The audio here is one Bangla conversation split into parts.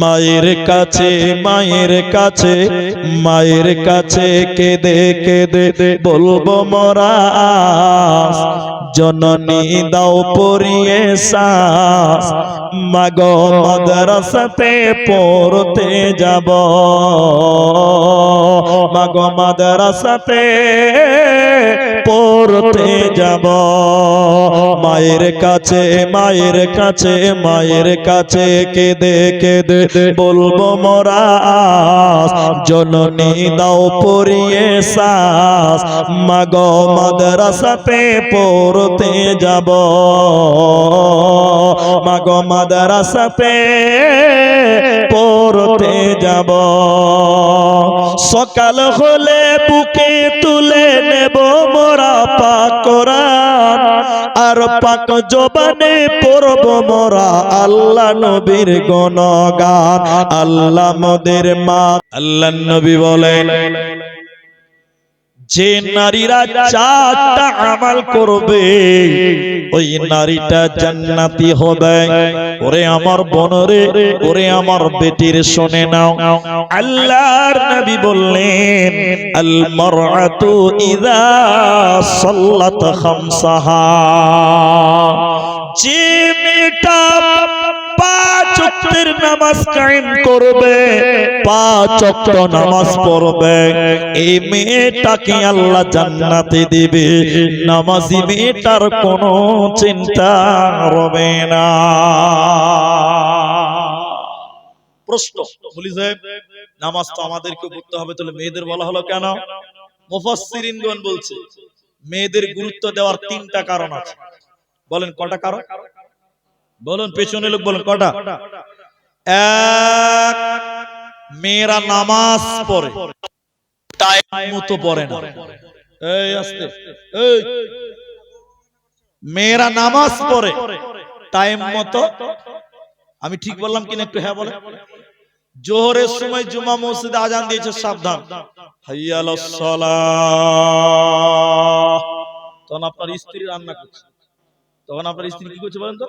মায়ের কাছে মায়ের কাছে কেঁদে কেঁদে বলবো মোরা জননী দাও পরিয়ে শ্বাস মাগো মাদ্রাসাতে পড়তে যাব মাগো মাদ্রাসাতে পড়তে যাব মায়ের কাছে কেঁদে কেঁদে বলবো মোরা জননী দাও পরিয়ে শ্বাস মাগো মাদ্রাসাতে পড়তে যাব মাগো মাদ্রাসাতে পড়তে যাব সকাল হলে বুকে তুলে নেব মোরা পাক কোরআন আর পাক জবানে পড়ব মোরা আল্লাহ নবীর গুণগান আল্লাহ মোদের মা আল্লাহ নবী বলেন যে নারীরা চারটা আমল করবে ওই নারীটা জান্নাতি হবে ওরে আমার বোনরে ওরে আমার বেটির শুনে নাও আল্লাহর নবী বললেন আল মারআতু ইযা সাল্লাত খামসাহা যে মেয়েটা পাঁচ ওয়াক্তের নামাজ কায়েম করবে পাঁচ ওয়াক্ত নামাজ পড়বে এই মেয়েটাকে আল্লাহ জান্নাতে দিবে নামাজি মেয়েটার কোনো চিন্তা হবে না প্রশ্ন বলি যে নামাজ তো আমাদেরকে পড়তে হবে তাহলে মেয়েদের বলা হলো কেন মুফাসসিরিনগণ বলছে মেয়েদের গুরুত্ব দেওয়ার তিনটা কারণ আছে বলেন কয়টা কারণ বলুন পেছনে লোক বলুন কয়টা এক মেয়েরা নামাজ পড়ে টাইম মতো পড়ে না এই আস্তে এই মেয়েরা নামাজ পড়ে টাইম মতো আমি ঠিক বললাম কিনা একটু হ্যাঁ বলে জোহরের সময় জুমা মসজিদে আজান দিয়েছে সাবধান হাইয়া আলাস সালাহ তখন আপনার স্ত্রী রান্না করছে তখন আপনার স্ত্রী কি করছে বলেন তো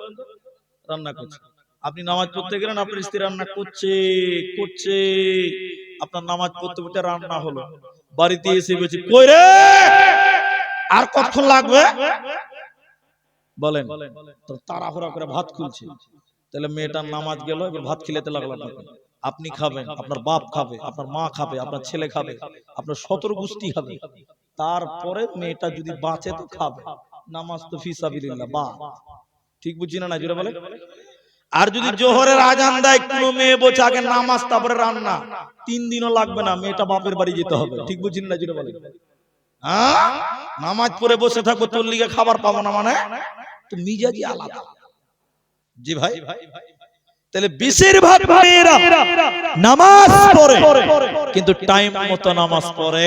রান্না করছে আপনি নামাজ পড়তে গেলেন আপনার স্ত্রী রান্না করছে আপনার নামাজ পড়তে পড়তে রান্না হলো বাড়িতে এসে বলছে কই রে আর কতক্ষণ লাগবে বলেন তো তাড়াহুড়া করে ভাত খুলছে তাহলে মেয়েটার নামাজ গেল এবার ভাত খিলাতে লাগলো আপনি খাবেন আপনার বাপ খাবে আপনার মা খাবে আপনার ছেলে খাবে আপনার 17 গোষ্ঠী খাবে তারপরে মেয়েটা যদি বাঁচে তো খাবে নামাজ তো ফি সাবিলিল্লাহ বা ঠিক বুঝছি না জোরে বলে আর যদি জোহরের আজান দেয় কোনো মেয়ে বলছে আগে নামাজ তারপরে রান্না 3 দিনও লাগবে না মেয়েটা বাপের বাড়ি যেতে হবে ঠিক বুঝছেন না জোরে বলে হ্যাঁ নামাজ পড়ে বসে থাকবো তোর লিগে খাবার পাবো না মানে তো মিজাজি আলাদা জি ভাই তাহলে বেশিরভাগ মেয়েরা নামাজ পড়ে কিন্তু টাইম মতো নামাজ পড়ে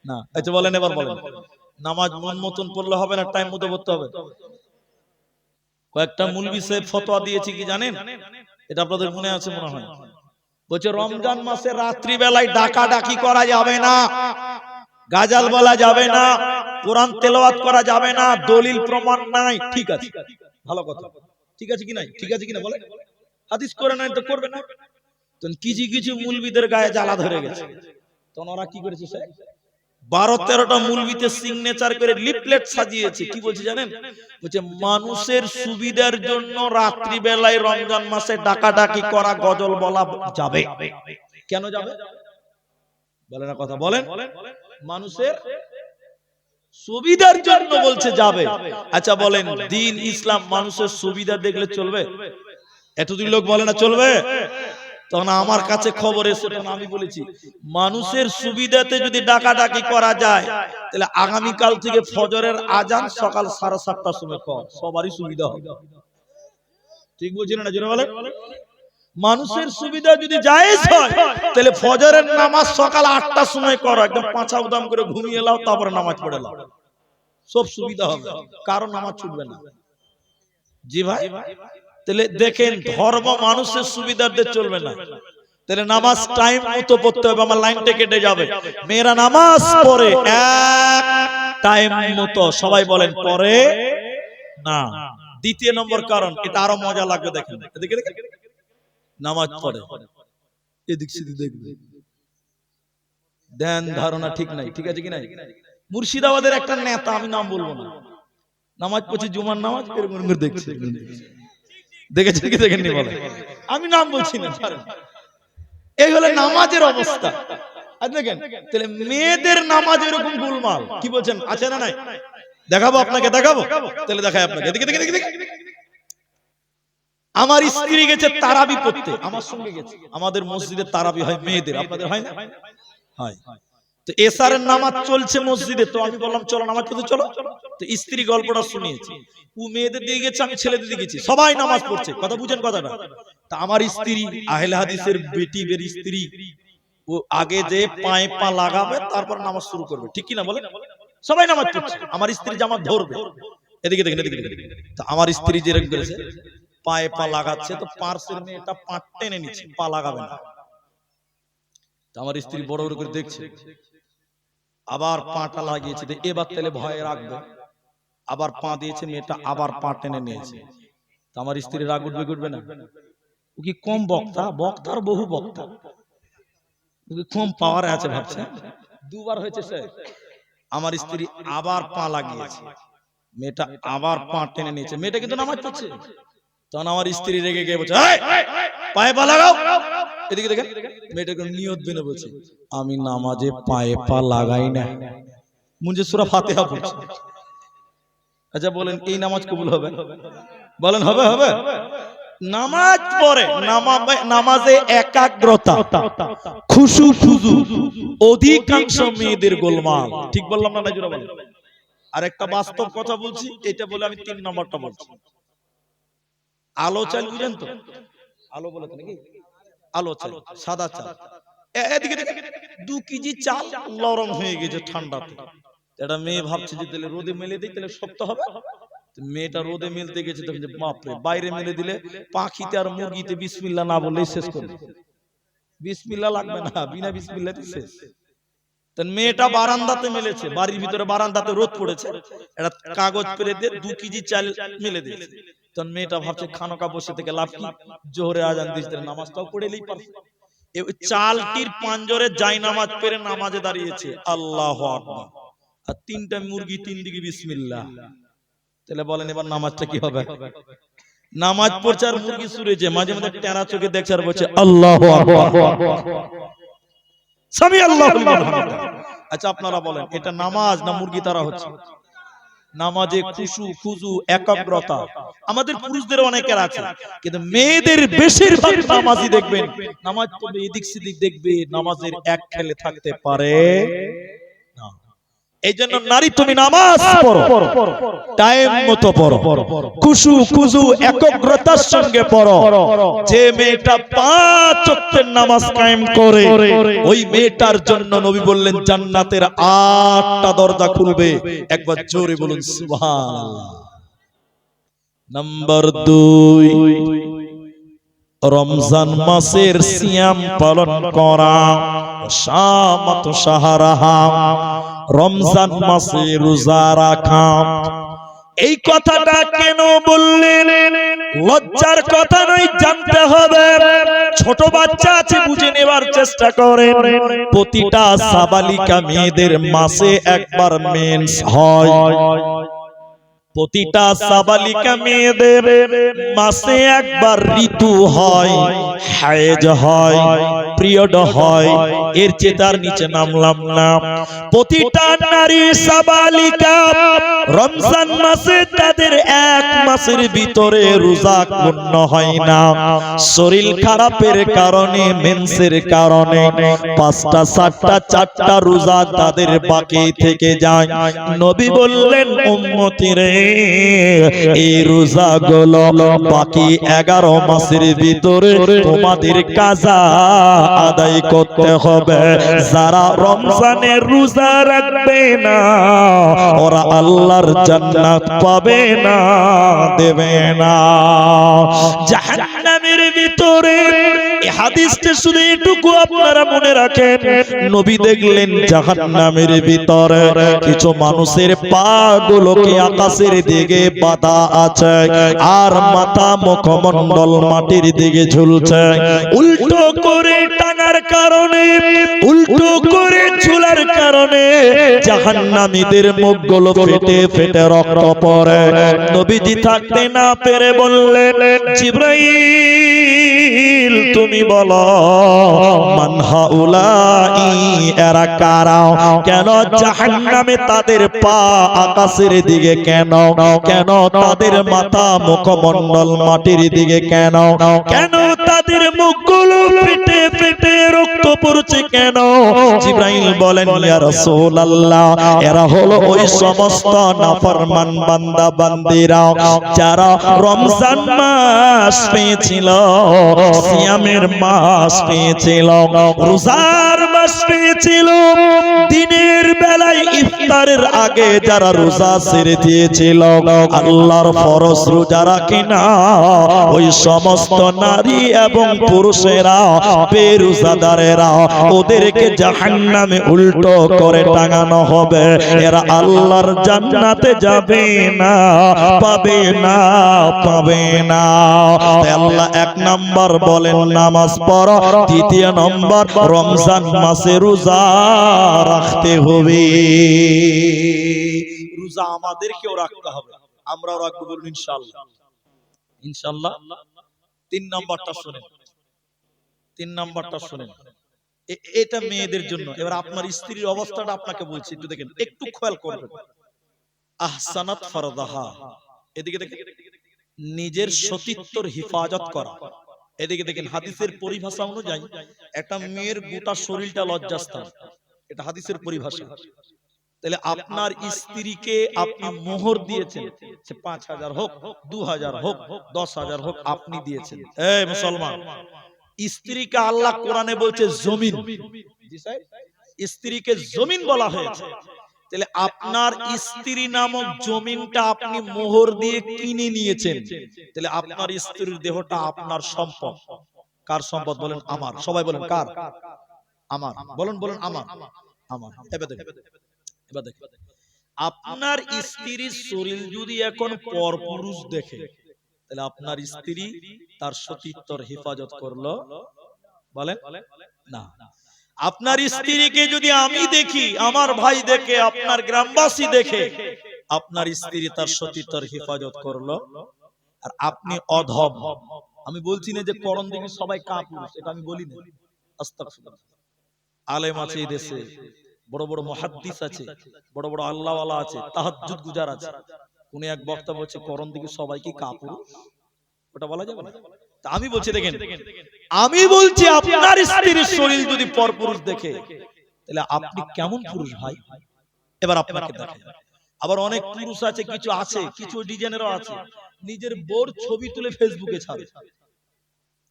না আচ্ছা বলেন এবার বলেন নামাজ মন মতন পড়লে হবে না টাইম মতো পড়তে হবে কয়েকটা মুলবি সাহেব ফতোয়া দিয়েছে কি জানেন এটা আপনাদের মনে আছে মনে হয় বলছে রমজান মাসে রাত্রি বেলায় ডাকাডাকি করা যাবে না গাজাল বলা যাবে না কোরআন তেলাওয়াত করা যাবে না দলিল প্রমাণ নাই ঠিক আছে ভালো কথা ঠিক আছে কি নাই ঠিক আছে কিনা বলে হাদিস করে নাই তো করবে না তখন কিছু মুলবিদের গায়ে জ্বালা ধরে গেছে তখন ওরা কি করেছে স্যার 12-13টা মুলবিতে সিগনেচার করে লিফলেট সাজিয়েছে কি বলছে জানেন বলছে মানুষের সুবিধার জন্য রাত্রি বেলায় রমজান মাসে ডাকাডাকি করা গজল বলা যাবে কেন যাবে বলে না কথা বলেন মানুষের সুবিধার জন্য বলছে যাবে আচ্ছা বলেন দ্বীন ইসলাম মানুষের সুবিধা দেখলে চলবে এতদিন লোক বলে না চলবে তখন আমার কাছে খবর এসে তখন আমি বলেছি মানুষের সুবিধাতে যদি ডাকাডাকি করা যায় তাহলে আগামী কাল থেকে ফজরের আজান সকাল 7:30টার সময় কর সবারই সুবিধা হবে ঠিক বুঝছেন না জোরে বলেন মানুষের সুবিধা যদি জায়েজ হয় তাহলে ফজরের নামাজ সকাল 8টার সময় করো একদম পাঁচা উদাম করে ঘুমিয়ে নাও তারপরে নামাজ পড়ে নাও সব সুবিধা হবে কারো নামাজ ছুটবে না জি ভাই তাহলে দেখেন ধর্ম মানুষের সুবিধার্থে চলবে না তাহলে নামাজ টাইম মতো পড়তে হবে আমার লাইনটা কেটে যাবে মেয়েরা নামাজ পড়ে এক টাইম মতো সবাই বলেন পড়ে না দ্বিতীয় নম্বর কারণ এটা আরো মজা লাগবে দেখেন নামাজ পড়ে, এদিক সেদিক দেখবে, ধ্যান ধারণা ঠিক নাই, ঠিক আছে কি নাই? মুর্শিদাবাদের একটা নেতা, আমি নাম বলবো না, নামাজ পড়ছে, জুমার নামাজ দেখছে, দেখেছে কি দেখেননি বলে, আমি নাম বলছি না। এই হলো নামাজের অবস্থা। আর দেখেন তাহলে মেয়েদের নামাজ এরকম গোলমাল, কি বলছেন আছে না নাই? দেখাবো আপনাকে, দেখাবো, তাহলে দেখাই আপনাকে। দেখে দেখে দেখে দেখে আমার স্ত্রী গেছে তারাবি পড়তে, আমার সঙ্গে গেছে। আমাদের মসজিদে তারাবি হয় মেয়েদের, আপনাদের হয় না? হয়। তো এশারের নামাজ চলছে মসজিদে, তো আমি বললাম চলো নামাজ পড়তে চলো। তো স্ত্রী গল্পটা শুনিয়েছে, ও মেয়েদের দিয়ে গেছে, আমি ছেলেদের দিয়ে গেছি, সবাই নামাজ পড়ছে। কথা বুঝেন কথাটা? তা আমার স্ত্রী আহলে হাদিসের বেটি বের স্ত্রী, ও আগে যে পায়ে পা লাগাবে তারপর নামাজ শুরু করবে, ঠিক কি না বলেন? সবাই নামাজ পড়ছে, আমার স্ত্রী জামাত ধরবে, এদিকে দেখেন এদিকে দেখেন। তো আমার স্ত্রী যেরকম করেছে, পায়ে পা লাগাচ্ছে, তো পার্শ্বের মেয়েটা পা টেনে নিচ্ছে, পা লাগাবে না। আমার স্ত্রী বড় বড় করে দেখছে, আবার পাটা লাগিয়েছে, এবার তাহলে ভয়ে রাখবে, আবার পা দিয়েছে, মেয়েটা আবার পা টেনে নিয়েছে। তো আমার স্ত্রী রাগ উঠবে উঠবে না? ও কি কম বক্তা? বক্তার বহু বক্তা, ও কি কম পাওয়ারে আছে ভাবছে? দুবার হয়েছে সে। আমার স্ত্রী আবার পা লাগিয়েছে, মেয়েটা আবার পা টেনে নিয়েছে, মেয়েটা কিন্তু নামাজ পড়ছে। তখন আমার স্ত্রী রেগে গিয়ে বলছে, পায়ে পা লাগাও। এদিকে দেখেন, মেয়েটাকে নিয়ত বিনে বলছে, আমি নামাজে পায়ে পা লাগাই না, মুঝে সূরা ফাতিহা পড়ছি। আচ্ছা বলেন, এই নামাজ কবুল হবে? বলেন হবে? হবে? নামাজ পড়ে, নামাজে একাগ্রতা, খুশু খুজু, অধিকাংশ মেয়েদের গোলমাল। ঠিক বললাম না? জোরে বলেন। আর একটা বাস্তব কথা বলছি, এটা বলে আমি 3 নম্বরটা বলছি। আলো চাল বুঝেন তো? আলো বলে তো নাকি? আলো চাল, সাদা চাল। এদিকে 2 কেজি চাল নরম হয়ে গেছে ঠান্ডাতে। এটা মেয়ে ভাবছে যে তাহলে রোদে মেলে দিই, তাহলে শক্ত হবে। মেয়েটা রোদে মেলতে গেছে, তখন যে বাপরে, বাইরে মেলে দিলে পাখিতে আর মুরগিতে বিসমিল্লাহ না বললেই শেষ করবে। বিসমিল্লাহ লাগবে না, বিনা বিসমিল্লাহতে শেষ। মেয়েটা বারান্দাতে মেলেছে, বাড়ির ভিতরে বারান্দাতে রোদ পড়েছে, একটা কাগজ পেরে দিয়ে 2 কেজি চাল মেলে দিয়েছে। তখন মেয়েটা ভাবছে খানকা বসে থেকে লাভ কি, জোহরে আজান দিয়েছে, নামাজটাও পড়েলেই পারে। এই চালটির পাঞ্জরে যাই নামাজ পেরে নামাজে দাঁড়িয়েছে, আল্লাহু আকবার, আর 3টা মুরগি 3 দিকে বিসমিল্লাহ। তাহলে বলেন এবার নামাজটা কি হবে? নামাজ পড়ছে আর মুরগি সুরেছে, মাঝে মাঝে টেরা চোখে দেখছে আর বলছে আল্লাহু আকবার, সামি আল্লাহু লিমান হামিদা। আচ্ছা আপনারা বলেন, এটা নামাজ না মুরগি তারা হচ্ছে? নামাজে খুশু খুজু একাগ্রতা আমাদের পুরুষদের অনেকের আছে, কিন্তু মেয়েদের বেশিরভাগ নামাজি দেখবেন নামাজ পড়বে এদিক সেদিক দেখবে, নামাজের এক খেলে থাকতে পারে না। এই জন্য নারী তুমি নামাজ পড়ো, টাইম মতো পড়ো, খুশু খুজু একাগ্রতার সঙ্গে পড়ো। যে মেয়েটা 5 ওয়াক্তের নামাজ কায়েম করে, ওই মেয়েটার জন্য নবী বললেন জান্নাতের 8টা দরজা খুলবে। একবার জোরে বলুন সুবহানাল্লাহ। নাম্বার 2, রমজান মাসের সিয়াম পালন করা, শামাত শাহরাহা, রমজান মাসে রোজা রাখা। এই কথাটা কেন বললেন? লজ্জার কথা নয়, জানতে হবে। ছোট বাচ্চা আছে, বুঝে নেবার চেষ্টা করেন। প্রতিটা সাবালিকা মেয়েদের মাসে একবার মেন্স হয়, প্রতিটা সাবালিকা মেয়েদের মাসে একবার ঋতু হয়, হায়েজ হয়, পিরিয়ড হয়। এর চেয়ে তার নিচে নামলাম না। প্রতিটা নারী সাবালিকা রমজান মাসে তাদের 1 মাসের ভিতরে রোজা পূর্ণ হয় না। শরীর খারাপের কারণে, মেন্সের কারণে 5টা 7টা 4টা রোজা তাদের বাকি থেকে যায়। নবী বললেন উম্মতি রে, এই রোজাগুলো বাকি 11 মাসের ভিতরে তোমাদের কাজা আদায় করতে হবে। যারা রমজানের রোজা রাখবে না, ওরা আল্লাহর জান্নাত পাবে না, দেবে না। জাহান্নামের ভিতরে এই হাদিসটা শুনে এটুকু আপনারা মনে রাখেন, নবী দেখলেন জাহান্নামের ভিতরে কিছু মানুষের পা গুলোকে আকাশের দিকে বাঁধা আছে আর মাথা মুখমণ্ডল মাটির দিকে ঝুলছে। উল্টো করে টানার কারণে, উল্টো করে ঝুলার কারণে জাহান্নামীদের মুখগুলো ফেটে ফেটে রক্ত পড়ে। নবীজি থাকতে না পেরে বললেন, জিবরাইল তুমি বলো মান হাউলাই, এরা কারা? কেন জাহান্নামে তাদের পা আকাশের দিকে কেন? কেন তাদের মাথা মুখমণ্ডল মাটির দিকে কেন? কেন তাদের মুখগুলো ফেটে ফেটে রক্ত পড়ছে কেন? জিবরাইল বলেন, ইয়া রাসূলুল্লাহ, এরা হলো ওই সমস্ত নাফরমান বান্দা বান্দিরা যারা রমজান মাস পেয়েছিল, সিয়ামের মাস পেয়েছিল, রোজার মাস পেয়েছিল, দিনের বেলায় ইফতারের আগে যারা রোজা ছেড়ে দিয়েছিল, আল্লাহর ফরজ রোজা রাখে না, ওই সমস্ত নারী এবং পুরুষেরা বেরোজাদারেরা ওদেরকে জাহান্নামে উল্টো করে টাঙানো হবে। এরা আল্লাহর জান্নাতে যাবে না, পাবে না, পাবে না। আল্লাহ এক নাম্বার বলেন নামাজ পড়ো, দ্বিতীয় নম্বর রমজান মাসে রোজা রাখতে হবে। রোজা আমাদেরকেও রাখতে হবে, আমরাও রাখবো, বলুন ইনশাআল্লাহ। ইনশাআল্লাহ। তিন নাম্বারটা শুনেন, তিন নাম্বারটা শুনেন, এটা মেয়েদের জন্য। এবার আপনার স্ত্রীর অবস্থাটা আপনাকে বলছি, একটু দেখেন, একটু খেয়াল করবেন। আহসানাত ফারদাহা, এদিকে দেখেন, নিজের সতীত্বর হেফাজত করা। এদিকে দেখেন, হাদিসের পরিভাষা অনুযায়ী একটা মেয়ের গোটা শরীরটা লজ্জাস্থান, এটা হাদিসের পরিভাষা। তাহলে আপনার স্ত্রীকে আপনি মোহর দিয়েছেন, সে ৫,০০০ হোক, ২,০০০ হোক, ১০,০০০ হোক, আপনি দিয়েছেন। এই মুসলমান, স্ত্রীকে আল্লাহ কোরআনে বলছে জমিন, স্ত্রীকে জমিন বলা হয়েছে। তাহলে আপনার স্ত্রী নামক জমিনটা আপনি মোহর দিয়ে কিনে নিয়েছেন, তাহলে আপনার স্ত্রীর দেহটা আপনার সম্পদ। কার সম্পদ বলেন? আমার। সবাই বলেন কার? আমার। বলেন বলেন আমার, আমার। এবার দেখেন, আপনার স্ত্রীর শরীর যদি এখন পরপুরুষ দেখে, তাহলে আপনার স্ত্রী তার সতীত্বর হেফাজত করলো? বলেন না। আপনার স্ত্রীকে যদি আমি দেখি, আমার ভাই দেখে, আপনার গ্রামবাসী দেখে, আপনার স্ত্রী তার সতীত্বর হেফাজত করলো। আর আপনি অধম। আমি বলছি না যে করণ দেখে সবাই কাপুরুষ, এটা আমি বলি না। আস্তাগফিরুল্লাহ। আলেম আছে এই দেশে, বড় বড় মুহাদ্দিস আছে, বড় বড় আল্লাহওয়ালা আছে, তাহাজ্জুদ গুজার আছে। উনি এক বক্তা বলছে করণ দেখে সবাই কি কাপুরুষ, ওটা বলা যাবে না। আমি বলছি দেখেন, আমি বলছি আপনার স্ত্রীর শরীর যদি পরপুরুষ দেখে, তাহলে আপনি কেমন পুরুষ ভাই? এবার আপনাকে দেখেন। আবার অনেক পুরুষ আছে, কিছু আছে, কিছু ডিজাইনেরও আছে, নিজের বউর ছবি তুলে ফেসবুকে ছাড়ে।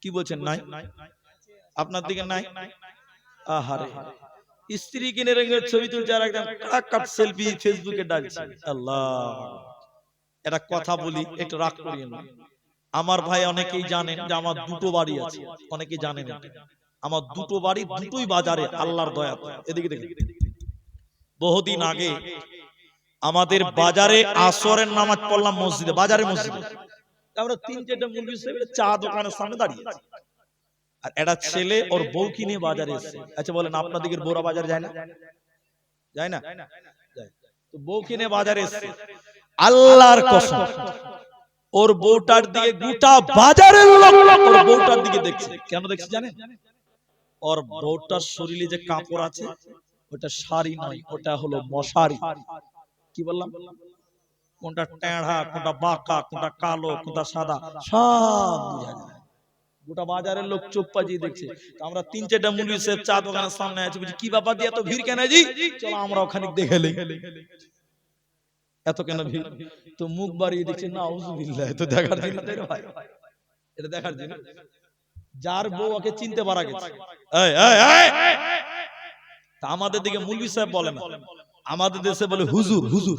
কি বলছেন? নাই? আপনার দিকে নাই? আহারে, স্ত্রী কিনে রঙের ছবি তুলছে আর একদম কাট সেলফি ফেসবুকে ডালছে। আল্লাহ, এটা কথা বলি, একটু রাগ করিয়েন না। আমার ভাই অনেকেই জানেন যে আমার দুটো বাড়ি আছে, অনেকে জানেন আমার দুটো বাড়ি দুটোই বাজারে, আল্লাহর দয়া। এদিকে দেখেন, বহুদিন আগে আমাদের বাজারে আসরের নামাজ পড়লাম মসজিদে, বাজারে মসজিদে। আমরা ৩-৪টা মুরগি চা দোকানের সামনে দাঁড়িয়ে আছি, আর একটা ছেলে ওর বউ কিনে বাজারে এসেছে। আচ্ছা বলেন, আপনাদের বউরা বাজারে যায় না? যায় না? তো বউ কিনে বাজারে এসেছে, আল্লাহর কসম ওর বউটার দিকে গোটা বাজারের লোক ওর বউটার দিকে দেখছে। কেন দেখছে জানেন? ওর বউটার শরীরে যে কাপড় আছে, ওটা শাড়ি নয়, ওটা হলো মশারি। কি বললাম? কোনটা টেঁড়া, কোনটা বাঁকা, কোনটা কালো, কোনটা সাদা, সব বুঝা যায়। গোটা বাজারের লোক চোখ পাজিয়ে দেখছে। আমরা ৩-৪টা মুরগি সব চা দোকানের সামনে আছে, বলছি কি ব্যাপার দিয়ে এত ভিড় কেন জি? চলো আমরা ওখানে দেখে লই। এত কেন ভিড়? তো মুখ বাড়িয়ে দেখছে, না আউযুবিল্লাহ, তো দেখার জিনিস রে ভাই, এটা দেখার জিনিস। যার বউ ওকে চিনতে পারা গেছে। এই এই এই, তা আমাদের দিকে মুলবি সাহেব বলে না, আমাদের দেশে বলে হুজুর। হুজুর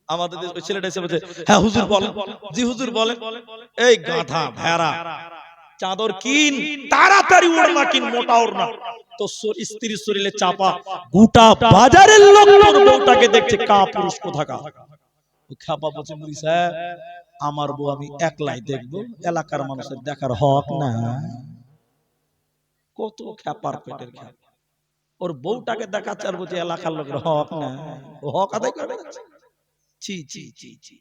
আমাদের দেশে ওই ছেলেটা এসে বলছে, হ্যাঁ হুজুর বলেন। জি হুজুর বলেন। এই গাধা ভেড়া, চাদর কিন, তাড়াতাড়ি ওড়না কিন, মোটা ওড়না। তো স্ত্রীর শরীরে চাপা, গোটা বাজারের লোক তোর বউটাকে দেখছে, কা পুরুষ কোথাকা। খাপা বলছে মুড়ি সাহেব, আমার বউ আমি একলাই দেখবো, এলাকার মানুষের দেখার হক না। কত খ্যাপার পেটের খ্যাপ, ওর বউটাকে দেখাচ্ছে আর বলছে এলাকার লোকের হক না, ও হক আদায় করে বেড়াচ্ছে। ছি ছি ছি ছি।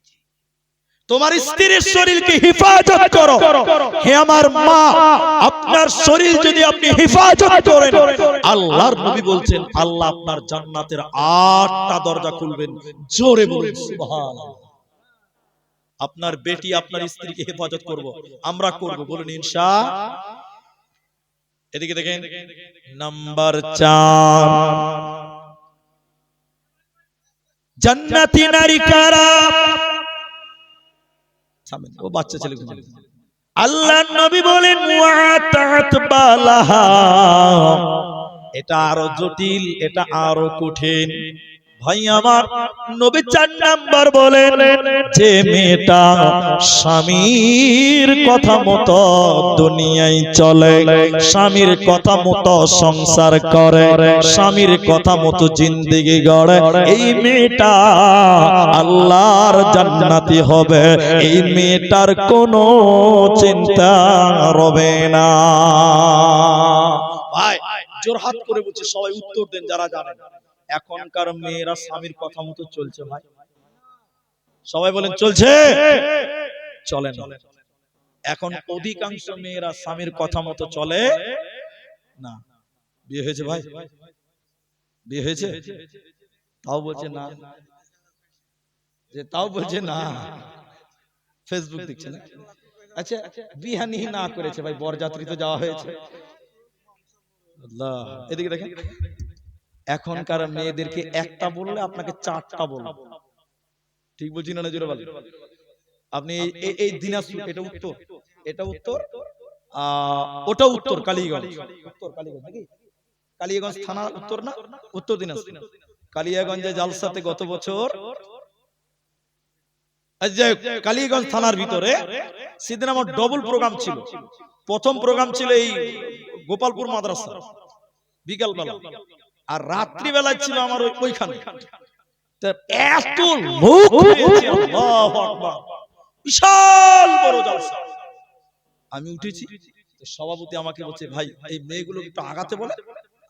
তোমার স্ত্রীর শরীরকে হেফাজত করো। হে আমার মা, আপনার শরীর যদি আপনি হেফাজত করেন, আল্লাহর নবী বলছেন আল্লাহ আপনার জান্নাতের 8টা দরজা খুলবেন। জোরে বলুন সুবহানাল্লাহ। আপনার বেটি আপনার স্ত্রীকে হেফাজত করব, আমরা করব, বলুন ইনশাআল্লাহ। এদিকে দেখেন, নাম্বার 4, জান্নাতি নারী কারা? ও বাচ্চা ছেলে, আল্লাহর নবী বলেন ওয়াতাত বালাহা। এটা আরো জটিল, এটা আরো কঠিন। ভাই আমার, নবী 4 নাম্বার বলেন যে মেয়েটা স্বামীর কথা মতো দুনিয়ায় চলে, স্বামীর কথা মতো সংসার করে, স্বামীর কথা মতো জিন্দেগি গড়ে, এই মেয়েটা আল্লাহর জান্নাতি হবে। এই মেয়েটার কোনো চিন্তা রবে না। ভাই জোরহাত করে বলছি, সবাই উত্তর দেন যারা জানেন। এখনকার মেয়েরা স্বামীর কথা মতো চলছে ভাই? সবাই বলেন চলছে? চলে না। এখন অধিকাংশ মেয়েরা স্বামীর কথা মতো চলে না। বিয়ে হয়েছে ভাই? বিয়ে হয়েছে? তাও বলছে না, যে তাও বলছে না। ফেসবুক দেখছে না। আচ্ছা, বিহানি না করেছে ভাই, বরযাত্রী তো যাওয়া হয়েছে। আল্লাহ, এদিকে দেখেন, এখনকার মেয়েদেরকে একটা বললে আপনাকে 4টা বলবে। ঠিক বলছি না? জোরে বলেন। আপনি এই দিনাজপুর, এটা উত্তর, এটা উত্তর, ওটা উত্তর কালীগঞ্জ, উত্তর কালীগঞ্জ নাকি? কালিয়াগঞ্জ থানা উত্তর না? উত্তর দিনাজপুর। কালিয়াগঞ্জে জালসাতে গত বছর, কালিয়াগঞ্জ থানার ভিতরে সেদিন আমার ডবল প্রোগ্রাম ছিল। প্রথম প্রোগ্রাম ছিল এই গোপালপুর মাদ্রাসা বিকাল বেলা, আর রাত্রি বেলায় ছিল আমার ওইখানে। এত লোক হয়েছে, আল্লাহু আকবার, বিশাল বড় জালসা। আমি উঠেছি, সভাপতি আমাকে বলছে ভাই এই মেয়েগুলো একটু আগাতে বলে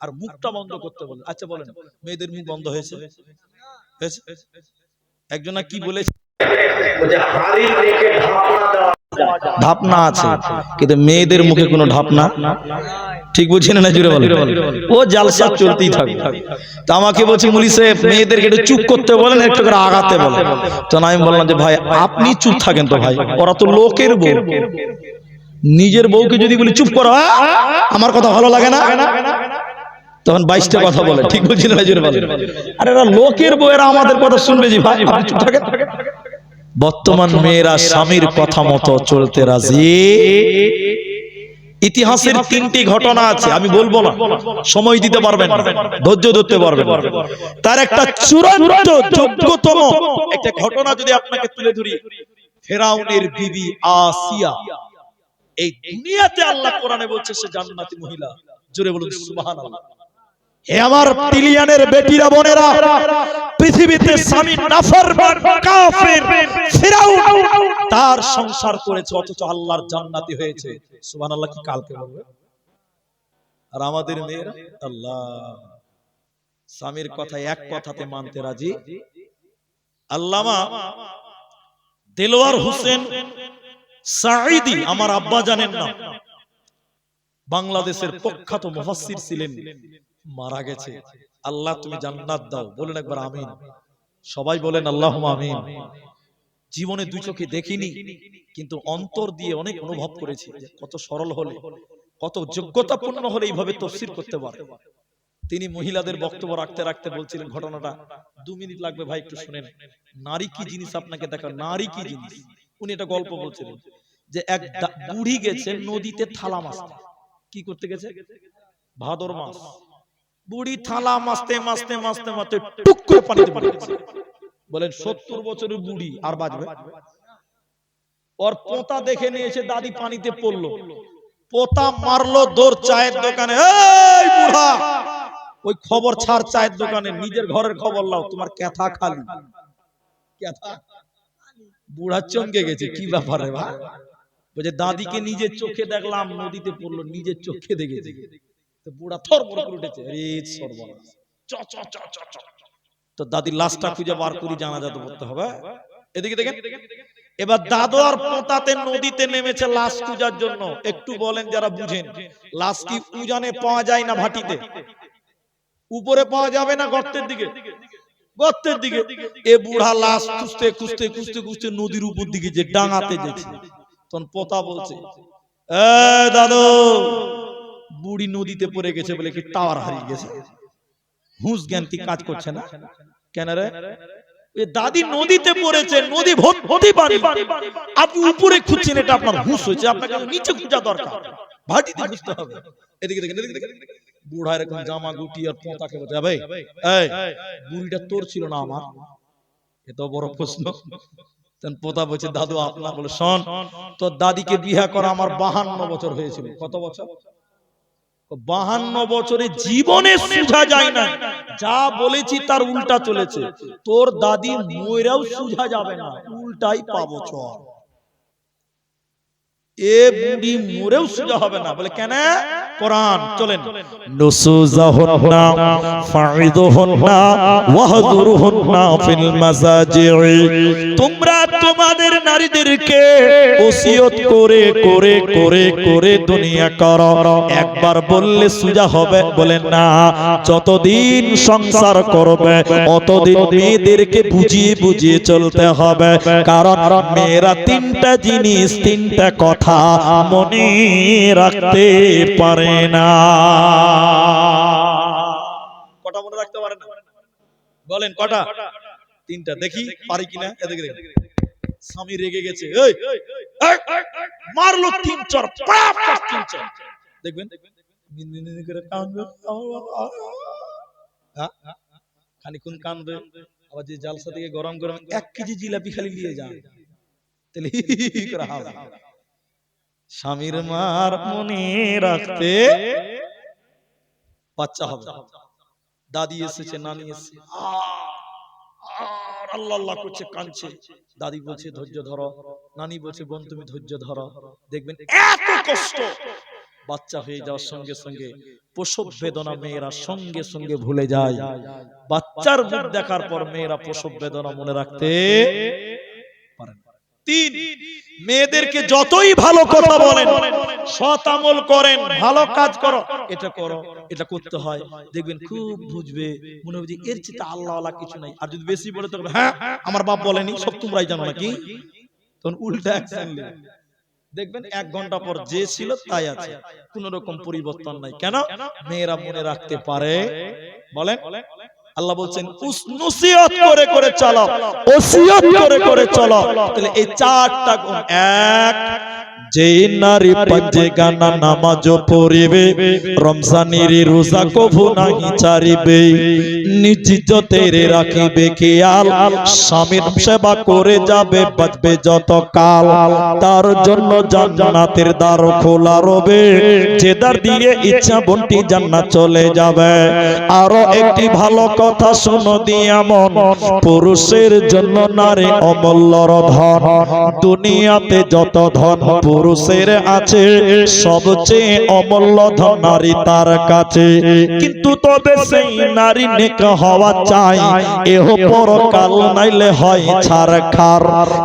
আর মুখটা বন্ধ করতে বলে। আচ্ছা বলেন, মেয়েদের মুখ বন্ধ হয়েছে? একজন কি বলেছে, ঢাপনা আছে, কিন্তু মেয়েদের মুখে কোনো ঢাপনা। ঠিক বুঝছেন না? জুড়ে বলেন। ও জালসা চলতেই থাকবে। তো আমাকে বলছে মুলি সাহেব মেয়েদেরকে একটু চুপ করতে বলেন, একটু করে আগাতে বলেন। তো আমি বললাম যে ভাই আপনি চুপ থাকেন তো ভাই, ওরা তো লোকের বউ। নিজের বউকে যদি বলি চুপ করো, আমার কথা ভালো লাগে না, তখন 22টা কথা বলে। ঠিক বলছি না? জুড়ে বলেন। আরে এরা লোকের বউ, এরা আমাদের কথা শুনবে যে ভাই আপনি চুপ থাকেন। বর্তমান মেয়েরা স্বামীর কথা মতো চলতে রাজি। ইতিহাসের 3টি ঘটনা আছে, আমি বলবো না, সময় দিতে পারবেন না, ধৈর্য ধরতে পারবেন না। তার একটা চূড়ান্ত যোগ্যতম একটা ঘটনা যদি আপনাকে তুলে ধরি, ফেরাউনের বিবি আসিয়া। এই দুনিয়াতে আল্লাহ কোরআনে বলছে সে জান্নাতি মহিলা। জোরে বলুন সুবহানাল্লাহ। হে আমার তিলিয়ানের বেটিরা বোনেরা, পৃথিবীতে স্বামী নাফরমান কাফির ফিরাউন তার সংসার করেছে, অথচ আল্লাহর জান্নাতি হয়েছে। সুবহানাল্লাহ। কি কালকে বলবে? আর আমাদের মেয়েরা আল্লাহ স্বামীর কথা এক কথাতে মানতে রাজি। আল্লামা দেলোয়ার হোসেন সাঈদী, আমার আব্বা জানেন না, বাংলাদেশের প্রখ্যাত মুফাসসির ছিলেন, মারা গেছে। আল্লাহ তুমি জান্নাত দাও, বলেন একবার আমিন। সবাই বলেন আল্লাহুম্মা আমিন। জীবনে দুই চোখে দেখিনি, কিন্তু অন্তর দিয়ে অনেক অনুভব করেছি কত সরল হলে, কত যোগ্যতাপূর্ণ হলে এইভাবে তাফসীর করতে পারে। তিনি মহিলাদের বক্তব্য রাখতে রাখতে বলছিলেন, ঘটনাটা 2 মিনিট লাগবে ভাই, একটু শুনেন। নারী কি জিনিস আপনাকে দেখা, নারী কি জিনিস। উনি এটা গল্প বলছিলেন যে এক বুড়ি গেছে নদীতে থালা মাছতে। কি করতে গেছে? ভাদর মাস। বুড়ি থালা মাছতে মাছতে মাছতে মাছতে টুক করে পানিতে পড়ে গেছে। বলেন 70 বছরের বুড়ি আর বাঁচবে? ওর পোঁতা দেখে নিয়েছে, দাদি পানিতে পড়লো, পোতা মারলো দৌড় চায়ের দোকানে, এই বুড়া ওই খবর ছাড় চায়ের দোকানে, নিজের ঘরের খবর লাও, তোমার ক্যাথা খালি। ক্যাথা বুড়া চমকে গেছে, কি ব্যাপারে ভাই? বলছে দাদিকে নিজের চোখে দেখলাম নদীতে পড়লো, নিজের চোখে দেখেছি। তো বুড়া থরবর করে উঠেছে, আরে সর্বনাশ, চ চ চ চ চ। তো দাদির লাশটা খুঁজে বার করি, জানাজা তো করতে হবে। এদিকে দেখেন, এবার দাদু আর পোতাতে নদীতে নেমেছে লাশ খুঁজার জন্য। একটু বলেন যারা বুঝেন, লাশ কি উজানে পাওয়া যায় না ভাটিতে? উপরে পাওয়া যাবে না গর্তের দিকে? গর্তের দিকে। এ বুড়া লাশ খুঁজতে খুঁজতে খুঁজতে খুঁজতে নদীর উপর দিকে যে ডাঙাতে গেছে, তখন পোতা বলছে, এ দাদু, বুড়ি নদীতে পড়ে গেছে বলে কি টাওয়ার হারিয়ে গেছে? হুঁশ জ্ঞান কি কাজ করছে না কেন রে? দাদি নদীতে পড়েছে, নদী ভর্তি পানি, আপনি উপরে খুঁজছেন, এটা আপনার হুঁশ হয়েছে? আপনাকে নিচে খোঁজা দরকার, ভাটিতে খুঁজতে হবে। এদিকে দেখেন, এদিকে দেখেন, বুড়া এরকম জামা গুটি আর পোতাকে বলছে, ভাই এই বুড়িটা তোর ছিল না আমার? এত বড় প্রশ্ন। পোতা বলছে, দাদু আপনার। বলে, শোন, তোর দাদিকে বিয়ে করা আমার 52 বছর হয়েছিল। কত বছর? 52 বছরে জীবনে সুঝা যায় না, যা বলেছি তার উল্টা চলেছে। তোর দাদি মইরাও সুঝা যাবে না, উল্টাই পাবো চর। এ বুড়ি মরেও সুজা হবে না। বলে কেন? কোরআন চলেন, নুসুজাহুন্না ফাইদুহুন্না ওয়াহজুরহুন্না ফিল মাসাজি'i। তোমরা তোমাদের নারীদেরকে ওসিয়ত করে করে করে করে দুনিয়া করো, একবার বললে সুজা হবে? বলে না, যতদিন সংসার করবে অতদিন মেয়েদেরকে বুঝিয়ে বুঝিয়ে চলতে হবে। কারণ মেয়েরা তিনটা জিনিস, তিনটা কথা মনে রাখতে পারে না। কটা মনে রাখতে পারে না? বলেন কটা? তিনটা। দেখি পারি কিনা। এদিকে দেখেন, স্বামী রেগে গেছে, এই মারলো 3 চর, পাপ পাপ 3 চর। দেখবেন মিনমিন করে কাঁদবে, খানিকক্ষণ কাঁদবে, আবার যে জালসা থেকে গরম গরম 1 কেজি জিলাপি খালি নিয়ে যান, তাহলে করে হবে। স্বামীর মার মনে রাখতে বাচ্চা হবে। দাদি এসেছে, নানি এসেছে, আর আল্লাহ আল্লাহ করছে, কাঁদছে। দাদি বলছে ধৈর্য ধরো, নানি বলছে বোন তুমি ধৈর্য ধরো। দেখবেন এত কষ্ট, বাচ্চা হয়ে যাওয়ার সঙ্গে সঙ্গে প্রসব বেদনা মেয়েরা সঙ্গে সঙ্গে ভুলে যায়। বাচ্চার মুখ দেখার পর মেয়েরা প্রসব বেদনা মনে রাখতে পারে না। 3, মেয়েদেরকে যতই ভালো কথা বলেন, সৎ আমল করেন, ভালো কাজ করো, এটা করো, এটা করতে হয়, দেখবেন খুব বুঝবে, মনে হবে যে এর চেয়ে আল্লাহ ওয়ালা কিছু নাই। আর যদি বেশি বলে তখন হ্যাঁ আমার বাপ বলেনি, সব তোমরাই জানো নাকি, তখন উল্টা অ্যাকশন নেবে। দেখবেন 1 ঘন্টা পর যে ছিল তাই আছে, কোন রকম পরিবর্তন নাই। কেন? মেয়েরা মনে রাখতে পারে। বলেন, আল্লাহ বলছেন নসিহত করে করে চলো, ওসিয়ত করে করে চলো। তাহলে এই 4টা গুণ। 1, যে নারী পাঁচে গানা নামাজ পড়িবে, রমজানের রোজা কভু নাহি ছাড়িবে, নিজ ইজ্জতের রাখিবে খেয়াল, স্বামীর সেবা করে যাবে, বাঁচবে যত কাল, তার জন্য জান্নাতের দ্বার খোলা রবে, যে দ্বার দিয়ে ইচ্ছা বন্টি জান্নাত চলে যাবে। আরো একটি ভালো কথা শোনো দিয়া মন, পুরুষের জন্য নারী অমূল্য ধন, দুনিয়াতে যত ধন পুরুষের আছে, সবচেয়ে অমূল্য ধন নারী তার কাছে। কিন্তু তবে সেই নারী নেক হওয়া চাই, এহ পরকাল নাইলে হয় ছারখার।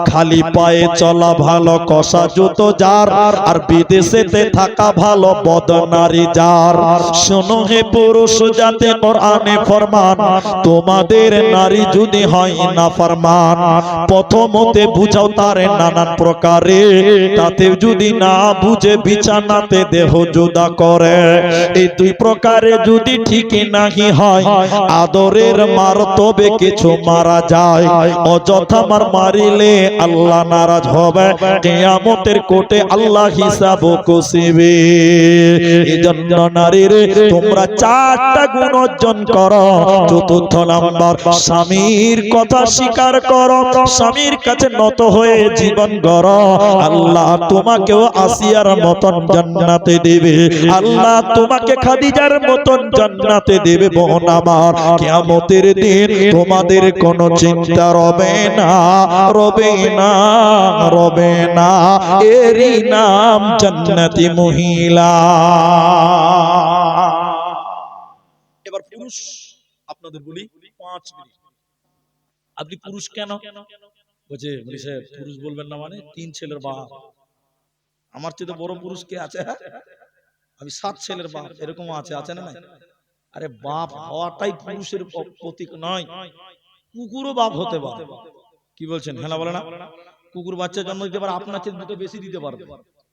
খালি পায়ে চলা ভালো, কষা জুতো যার, আর বিদেশেতে থাকা ভালো বদ নারী যার। শোনো হে পুরুষ জাতি, কোরআনে ফরমান, তোমাদের নারী যদি হয় না ফরমান, প্রথমতে বুঝাও তারে নানান প্রকারে, তাতে যদি না বুঝে বিছানাতে দেহ জুদা করে। এই 2 প্রকারে যদি ঠিক নাহি হয়, আদরের মার তবে কিছু মারা যায়, অযথা মারিলে আল্লাহ নারাজ হবে, কিয়ামতের কোর্টে আল্লাহ হিসাব কষিবে। এজন্য নারীরে তোমরা 4টা গুণ অর্জন করো। 4র্থ নাম্বার, স্বামীর কথা স্বীকার করো, স্বামীর কাছে নত হয়ে জীবন গড়ো। আল্লাহ তোমার তোমাকেও আসিয়ার মতন জান্নাতে দেবে, আল্লাহ তোমাকে খাদিজার মতন জান্নাতে দেবে। বোন আমার, কিয়ামতের দিন তোমাদের কোনো চিন্তা রবে না, রবে না, রবে না। এরই নাম জান্নাতি মহিলা। এবার পুরুষ আপনাদের বলি 5 মিনিট। আপনি পুরুষ কেন বলছে? পুরুষ বলবেন না মানে 3 ছেলের বাপ। আমার চেয়ে বড় পুরুষ কে আছে? আমি 7 ছেলের বাপ, এরকম আছে, আছে না? আরে বাপ হওয়াটাই পুরুষের প্রতীক নয়, কুকুরও বাপ হতে পারে। কি বলছেন? হ্যাঁ না বলে না? কুকুর বাচ্চা জন্ম দিতে পারে, আপনার চেয়ে দুটো বেশি দিতে পারবে,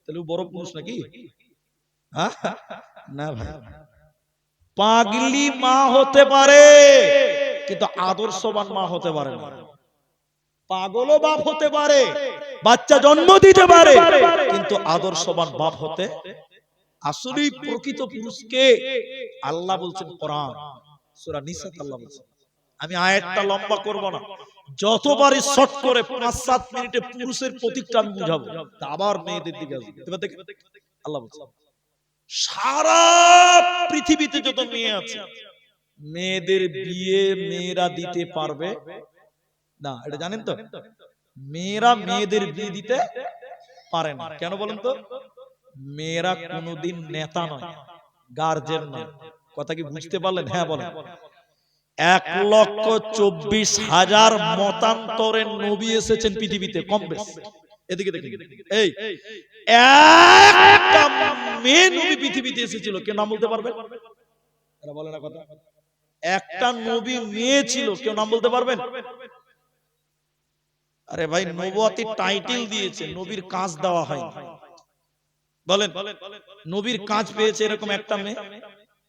তাহলে বড় পুরুষ নাকি? হ্যাঁ না ভাই, পাগলি মা হতে পারে কিন্তু আদর্শবান মা হতে পারে না। পাগলও বাপ হতে পারে, বাচ্চা জন্ম দিতে পারে, কিন্তু আদর্শবান বাপ হতে। আসলেই প্রকৃত পুরুষকে আল্লাহ বলছেন কোরআন সূরা নিসাতে, আল্লাহ বলছেন, আমি আয়াতটা লম্বা করব না, যতবারই শর্ট করে 5-7 মিনিটে পুরুষের প্রতীকটা আমি বুঝাবো, আবার মেয়েদের দিকে আসবে। এবার দেখেন আল্লাহ বলছেন, সারা পৃথিবীতে যত মেয়ে আছে, মেয়েদের বিয়ে মেয়েরা দিতে পারবে না, এটা জানেন তো? মেয়েরা মেয়েদের বিয়ে দিতে পারে না। কেন বলেন তো? মেয়েরা কোনোদিন নেতা নয়, গার্জেন নয়। কথা কি বুঝতে পারলেন? হ্যাঁ বলেন। 1,24,000 মতান্তরের নবী এসেছেন পৃথিবীতে, কম বেশি। এদিকে দেখেন, এই একটা মেয়ে নবী পৃথিবীতে এসেছিল, কেউ নাম বলতে পারবেন? এরা বলে না কথা। একটা নবী মেয়ে ছিল, কেউ নাম বলতে পারবেন? আরে ভাই, নবুয়তের টাইটেল দিয়েছে, নবীর কাজ দেওয়া হয়। বলেন, নবীর কাজ পেয়েছে এরকম একটা মেয়ে।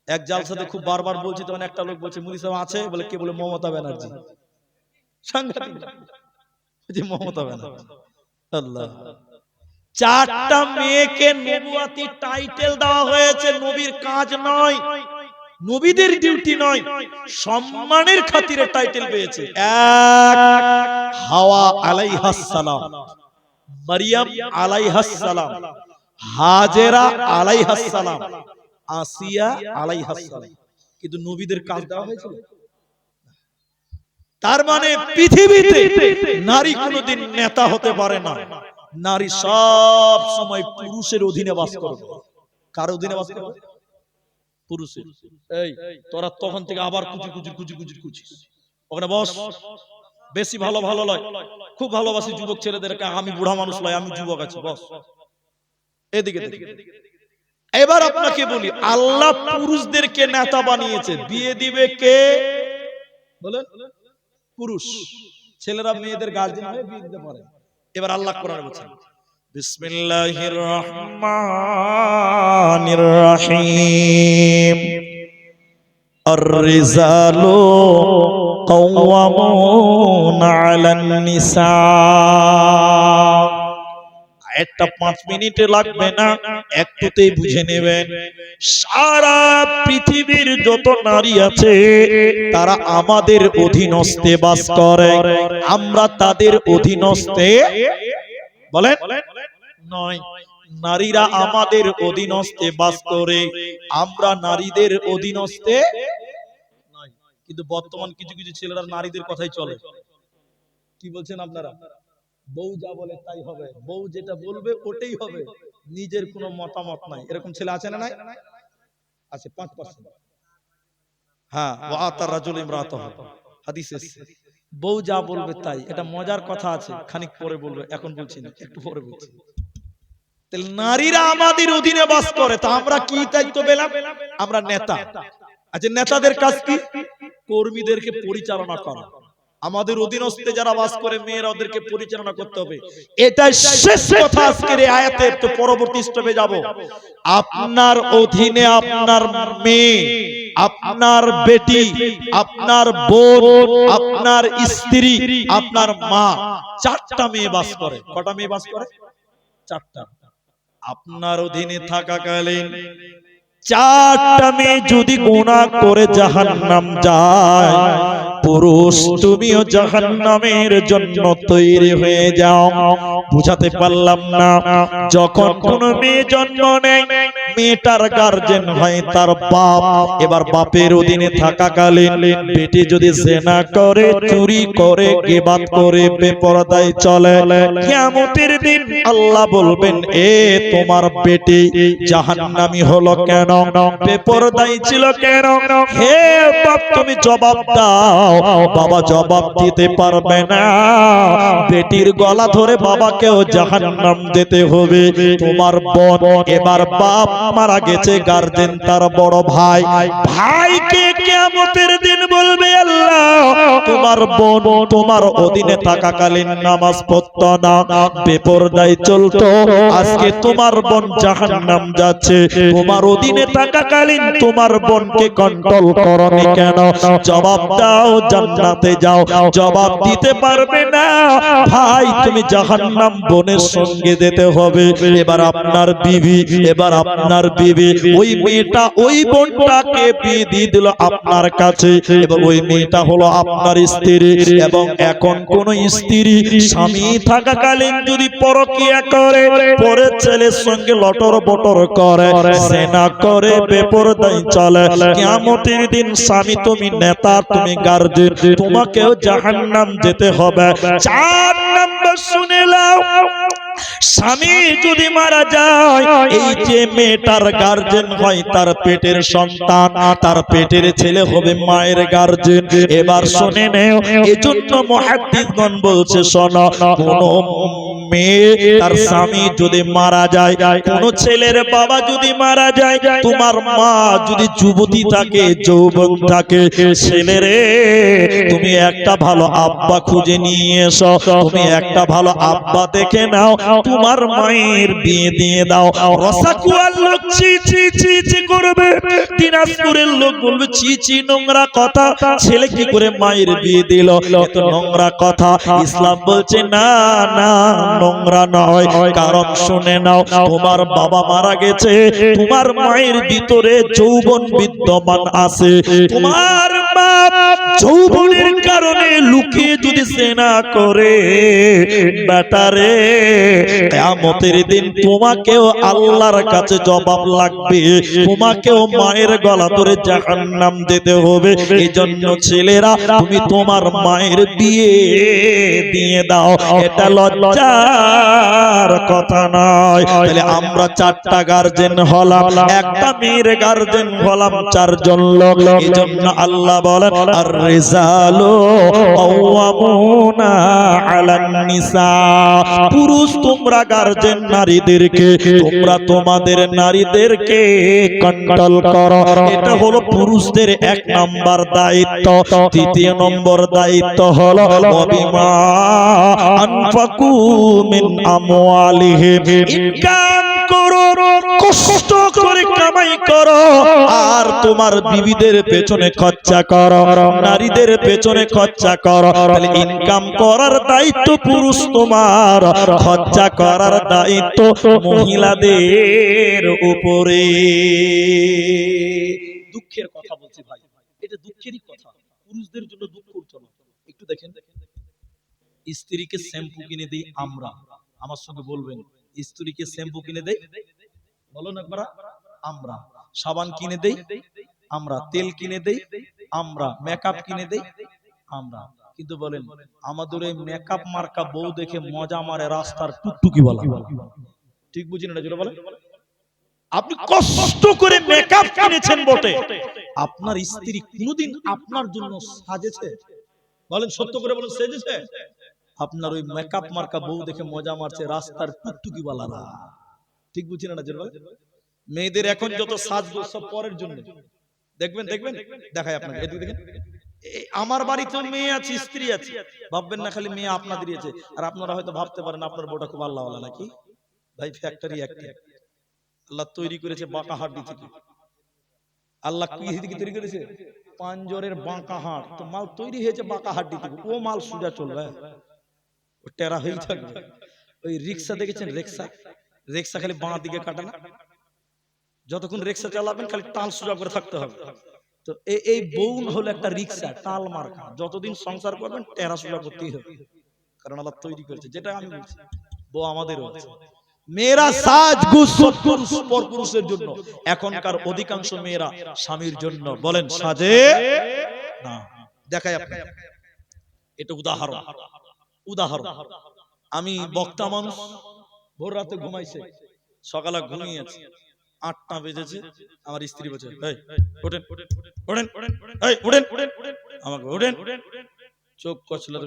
এক জালসাতে খুব বারবার বলছি, তখন একটা লোক বলছে মুলি সাহেব আছে, বলে কে? বলে মমতা ব্যানার্জি। সাংঘাতিক যে মমতা ব্যানার্জি। আল্লাহ, 4টা মেয়েকে নবুয়তের টাইটেল দেওয়া হয়েছে, নবীর কাজ নয়, নবীদের ডিউটি নয়, সম্মানের খাতিরে টাইটেল পেয়েছে। এক, হাওয়া আলাইহাস সালাম, মারিয়াম আলাইহাস সালাম, হাজেরা আলাইহাস সালাম, আসিয়া আলাইহাস সালাম। কিন্তু নবীদের কাজ দেওয়া হয়েছিল। তার মানে পৃথিবীতে নারী কোনোদিন নেতা হতে পারে না। নারী সব সময় পুরুষের অধীনে বাস করবে। কার অধীনে বাস করবে? পুরুষের। এই তোরা তখন থেকে আবার কুচি ওখানে বস। বেশি ভালো লয়, খুব ভালোবাসি যুবক ছেলেদেরকে, আমি বুড়া মানুষ লয়, আমি যুবক আছি, বস এদিকে। এবার আপনাকে বলি, আল্লাহ পুরুষদেরকে নেতা বানিয়েছে, বিয়ে দিবে কে বলেন? পুরুষ। ছেলেরা মেয়েদের গার্জিয়ান হয়ে বিয়ে দিতে পারে। এবার আল্লাহ কোরআনে বলছেন, বিসমিল্লাহির রহমানির রহিম, আর-রিজালু কাওয়ামুনা আলান নিসা। একটা 5 মিনিটে লাগবে না, একটুতেই বুঝে নেবেন। সারা পৃথিবীর যত নারী আছে তারা আমাদের অধীনস্থে বাস করে, আমরা তাদের অধীনস্থে বলেন নয়। নারীরা আমাদের অধীনস্থে বাস করে, আমরা নারীদের অধীনস্থে নয়। কিন্তু বর্তমান কিছু ছেলেরা নারীদের কথাই চলে। কি বলছেন আপনারা? বউ যা বলে তাই হবে, বউ যেটা বলবে ওটাই হবে, নিজের কোনো মতামত নাই। এরকম ছেলে আছে না? নাই আছে 5%। হ্যাঁ, ওয়াতার রাজুল ইমরাতাহু, হাদিসে বউ যা বলবে তাই। এটা মজার কথা আছে, খানিক পরে বলবে, এখন বলছি না, একটু পরে বলছি। তাহলে নারীরা আমাদের অধীনে বাস করে, তা আমরা কি দায়িত্ব পেলাম? আমরা নেতা। আচ্ছা, নেতাদের কাজ কি? কর্মীদেরকে পরিচালনা করা। আমাদের অধীনস্থে যারা বাস করে, মেয়েরা ওদেরকে পরিচালনা করতে হবে। এটাই শেষ কথা আজকের এই আয়াতের। তো পরবর্তী স্টেপে যাব। আপনার অধীনে আপনার মেয়ে, আপনার বেটি, আপনার বোন, আপনার স্ত্রী, আপনার মা, 4টা মেয়ে বাস করে। কটা মেয়ে বাস করে? 4টা। আপনার অধীনে থাকাকালীন 4টা মেয়ে যদি গুনাহ করে জাহান্নাম যায়, পুরুষ তুমিও জাহান্নামের জন্য তৈরি হয়ে যাও। বুঝাতে পারলাম না? যখন কোন মেয়ে জন্ম নেয়, মেয়েটার গার্জেন হয় তার বাপ। এবার বাপের অধীনে থাকাকালীন বেটি যদি জিনা করে, চুরি করে, গীবত করে, বেপরদায় চলে, কিয়ামতের দিন আল্লাহ বলবেন, এ তোমার বেটি জাহান্নামী হলো কেন, বেপরদায় ছিল কেন? হে বাপ, তুমি জবাব দাও। বাবা জবাব দিতে পারবে না। বেটির গলা ধরে বাবাকেও জাহান্নাম যেতে হবে। তোমার বোন, এবার বাপ মারা গেছে, গার্জেন তার বড় ভাই, ভাইকে কিয়ামতের দিন বলবে, আল্লাহ তোমার বোন তোমার অধীনে থাকাকালীন নামাজ পড়তো না, বেপরদায় চলতো, আজকে তোমার বোন জাহান্নাম যাচ্ছে। তোমার অধীনে থাকাকালীন তোমার বোনকে কন্ট্রোল করনি কেন? জবাব দাও, জান্নাতে যাও। জবাব দিতে পারবে না। ভাই তুমি জাহান্নাম, বোনের সঙ্গে যেতে হবে। এবার আপনার বিবি, ওই মেয়েটা ওই বোনটাকে বিয়ে দিয়ে দিল আপনার কাছে, এবং ওই মেয়েটা হলো আপনার স্ত্রী। এবং এখন কোন স্ত্রী স্বামী থাকাকালীন যদি পরকিয়া করে, পরের ছেলের সঙ্গে লটর বটর করে, জিনা করে, বেপরদায় চলে, কিয়ামতের দিন স্বামী তুমি নেতা, তুমি গার্জেন, তোমাকেও জাহান্নাম যেতে হবে। 4 নাম্বার শুনে নাও, স্বামী যদি মারা যায়, এই যে মেয়েটার গার্জেন হয় তার পেটের সন্তান, তার পেটের ছেলে হবে মায়ের গার্জেন। এবার শুনে নেও, এজন্য মুহাদ্দিসগণ বলছে, শোনো, কোন মেয়ে তার স্বামী যদি মারা যায়, কোন ছেলের বাবা যদি মারা যায়, তোমার মা যদি যুবতী থাকে, যৌবন থাকে, ছেলেরে তুমি একটা ভালো আব্বা খুঁজে নিয়ে এসো, তুমি একটা ভালো আব্বা দেখে নাও, তোমার মায়ের বিয়ে দিয়ে দাও। রসাকুয়ার লোক চি চি চি চি করবে, দিনাজপুরের লোক বলবে চি চি নোংরা কথা, ছেলে কি করে মায়ের বিয়ে দিল, এত নোংরা কথা। ইসলাম বলছে না না, নোংরা নয়। কারণ শুনে নাও, তোমার বাবা মারা গেছে, তোমার মায়ের ভিতরে যৌবন বিদ্যমান আছে, তোমার মা যৌবনের কারণে লুকিয়ে যদি জিনা করে, বেটারে কিয়ামতের দিন তোমাকেও আল্লাহর কাছে জবাব লাগবে, তোমাকেও মায়ের গলা ধরে জাহান্নাম যেতে হবে। এইজন্য ছেলেরা, তুমি তোমার মায়ের বিয়ে দিয়ে দাও, এটা লজ্জার কথা নয়। তাহলে আমরা 4টা গার্জেন হলাম, একটা মেয়ের গার্জেন হলাম 4 জন লোক। এইজন্য আল্লাহ বলেন, আর রিজালু কাওয়ামুনা আলান নিসা, পুরুষ তোমরা গার্জেন নারীদেরকে, তোমরা তোমাদের নারীদেরকে কন্ট্রোল করো। এটা হলো পুরুষদের 1 নম্বর দায়িত্ব। 2 নম্বর দায়িত্ব হলো বিমা আনফাকু মিন আমওয়ালিহিম, ইনকাম করো, কষ্ট করে কামাই করো, আর তোমার বিবিদের পেছনে খরচা করো, নারীদের পেছনে খরচা করো। তাহলে ইনকাম করার দায়িত্ব পুরুষ তোমার, খরচা করার দায়িত্ব মহিলাদের উপরে। দুঃখের কথা বলছি ভাই, এটা দুঃখেরই কথা, পুরুষদের জন্য দুঃখ উঠছে না। একটু দেখেন, স্ত্রীকে শ্যাম্পু কিনে দিই আমরা, আমার সঙ্গে বলবেন, স্ত্রীকে শ্যাম্পু কিনে দেই, বলুন একবার, আমরা সাবান কিনে দেই, আমরা তেল কিনে দেই, আমরা মেকআপ কিনে দেই, আমরা। কিন্তু বলেন, আমাদের এই মেকআপ মার্কা বউ দেখে মজা মারে রাস্তার টুকটুকি বলা, ঠিক বুঝিনা যেটা বলেন। আপনি কষ্ট করে মেকআপ কিনেছেন বটে, আপনার স্ত্রী কোনদিন আপনার জন্য সাজেছে? বলেন সত্য করে বলেন, সেজেছে? আপনার ওই মেকআপ মার্কা বউ দেখে মজা মারছে রাস্তার টুকটুকি বালারা, ঠিক বুঝছেন না? মেয়েদের এখন যত সাজগো সব পরের জন্য। দেখবেন দেখবেন, দেখাই আপনাকে, এদিকে দেখেন, আমার বাড়িতে মেয়ে আছে, স্ত্রী আছে, ভাববেন না খালি মেয়ে আপনাদেরই আছে। আর আপনারা হয়তো ভাবতে পারেন আপনার বউটা খুব আল্লাহওয়ালা নাকি? ভাই ফ্যাক্টরি একটা, আল্লাহ তৈরি করেছে বাঁকা হাড় দিতে। আল্লাহ কি দিকে তৈরি করেছে? পাঞ্জরের বাঁকা হাড়, তো মাল তৈরি হয়েছে বাঁকা হাড় দিতে, ও মাল সোজা চলবে, ও টেরা হয়ে থাকবে। ওই রিক্সা দেখেছেন, রিক্সা, রিক্সা খালি বাঁ দিকে কাটে না, যতক্ষণ রিক্সা চালাবেন খালি টাল সোজা করে থাকতে হবে, তো এই বউন হলো একটা রিক্সা, টাল মার্কা। যতদিন সংসার করবেন টেরা সোজা করতেই হবে, কারণ আল্লাহ তৈরি করেছে। যেটা আমি বলছি, বউ আমাদেরও আছে। মেয়েরা সাজগুজ সব পুরুষের জন্য। এখনকার অধিকাংশ মেয়েরা স্বামীর জন্য। বলেন সাজে না। দেখাই আপনি, এটা উদাহরণ। উদাহরণ, আমি বক্তা মানুষ, ভোর রাতে ঘুমাইছে, সকালে ঘুমিয়েছে, 8টা বেজেছে, আমার স্ত্রী বলছে এই ওঠেন ওঠেন, এই ওঠেন, আমাকে ওঠেন। চোখ কষলে,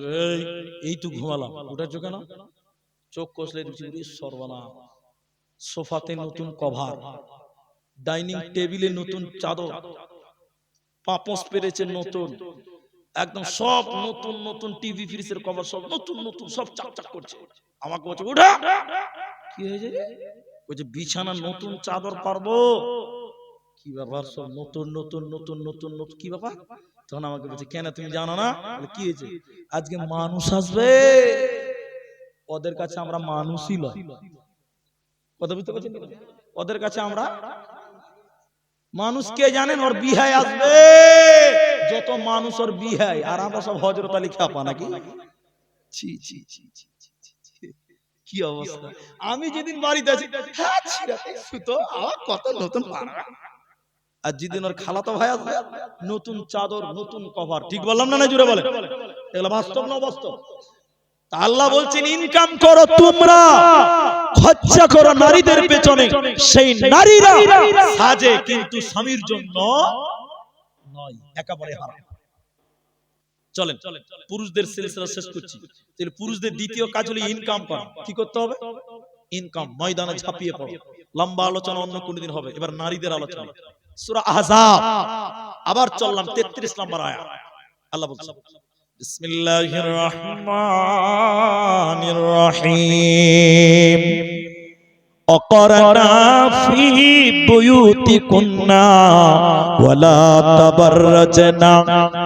এই তো ঘুমালাম, উঠেছ কেন? চোখ কষলে দেখছি সর্বনাশ, সোফাতে নতুন কভার, ডাইনিং টেবিলে নতুন চাদর, পাপোশ পেরেছে নতুন, একদম সব নতুন নতুন, টিভি ফ্রিজের কভার সব নতুন নতুন, সব চাকচাক করছে। আমাকে বলছে উঠা। কি হয়েছে? বলছে বিছানা নতুন, চাদর পারবো। কি ব্যাপার? সব নতুন নতুন নতুন নতুন নতুন, কি ব্যাপার? তখন আমাকে বলছে কেন তুমি জানো না? কি হয়েছে? আজকে মানুষ আসবে, ওদের কাছে আমরা মানুষই নয়। কথা বুঝতে পারছেন? ওদের কাছে আমরা মানুষ। কে জানেন? ওর বিহাই আসবে, যত মানুষ ওর বিহাই, আর আমরা সব হযরত আলী খাপা নাকি? ছি ছি ছি ছি, কি অবস্থা। আমি যেদিন বাড়িতে আছি, হ্যাঁ ছিড়াতে সুতো, কত নতুন পাড়া। আর যেদিন ওর খালাতো ভাই আসবে, নতুন চাদর, নতুন কভার। ঠিক বললাম না? জুড়ে বলে, এগুলো বাস্তব না বাস্তব? আল্লাহ বলছেন ইনকাম করো তোমরা, খরচা করো নারীদের পেছনে। সেই নারীরা সাজে, কিন্তু স্বামীর জন্য নয়, একেবারে হারাম। চলেন পুরুষদের সিলসিলা শেষ করছি। তাহলে পুরুষদের দ্বিতীয় কাজ হলো ইনকাম করা। কি করতে হবে? ইনকাম। ময়দানে ঝাঁপিয়ে পড়ো। লম্বা আলোচনা অন্য কোন দিন হবে। এবার নারীদের আলোচনা, সূরা আহজাব। আবার চললাম 33 নম্বর আয়াত। আল্লাহ বলছেন বিসমিল্লাহির রহমানির রহিম, অকরনা ফি বুয়ুতিকুন্না ওয়ালা তাবাররাজনা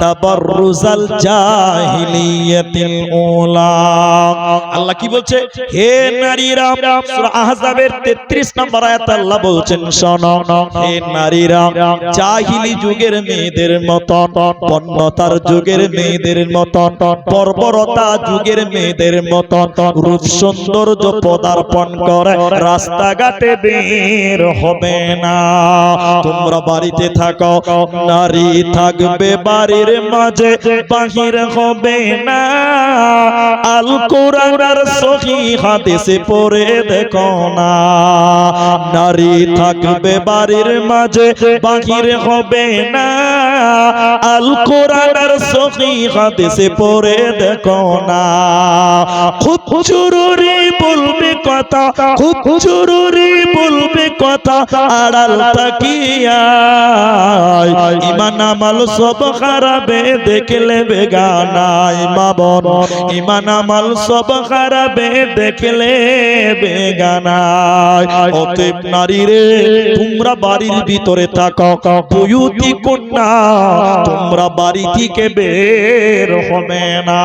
তাবাররুজাল জাহিলিয়াতিল উলা। আল্লাহ কি বলছে? হে নারীরা, সূরা আহজাবের 33 নম্বর আয়াত আল্লাহ বলছেন শোনো, হে নারীরা, জাহিলি যুগের মেয়েদের মতন, পণ্যতার যুগের মেয়েদের মতন, বর্বরতা যুগের মেয়েদের মতন রূপ সৌন্দর্য পদার্পণ করে রাস্তাঘাটে বের হবে না। তোমরা বাড়িতে থাকো, নারী থাকবে বাড়ির মাঝে, বাহির হবে না। আল কোরআনের সহিহ হাদিসে পড়ে দেখো না, নারী থাকবে বাড়ির মাঝে, বাহির হবে না। আল কোরআনের সহিহ হাদিসে পড়ে দেখো না। খুব জরুরি বলবে কথা, খুব জরুরি বলবে কথা, আড়াল তাকিয়া ইমান আমল সব খারাপে দেখলে বেগানাই। মা বোন, ইমান আমল সব খারাপে দেখলে বেগানাই। অতএব নারী রে, তোমরা বাড়ির ভিতরে থাকো, বুয়ুতি কন্যা, তোমরা বাড়ি থেকে বের হবে না।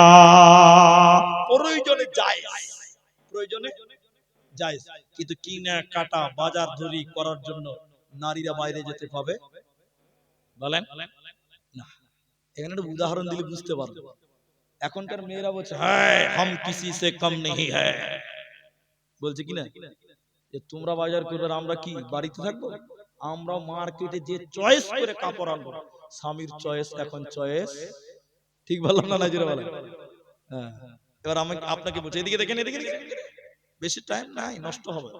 প্রয়োজনে যায়, প্রয়োজনে যায়, কিন্তু কিনা কাটা বাজার ধরি করার জন্য নারীরা বাইরে যেতে পাবে? বলেন না। এখানে একটা উদাহরণ দিলে বুঝতে পারবে। এখনকার মেয়েরা বলছে হ্যাঁ হাম কিসি সে কম নেহি হ্যায়, বলছে কিনা যে তোমরা বাজার করবে, আমরা কি বাড়িতে থাকবো? আমরা মার্কেটে যে চয়েস করে কাপড় আনবো, স্বামীর চয়েস এখন চয়েস। ঠিক বললাম না? নাজিরা বলেন। হ্যাঁ, এবার আমি আপনাকে বলছি, এদিকে দেখেন, এদিকে দেখেন, বেশি টাইম নাই, নষ্ট হবে।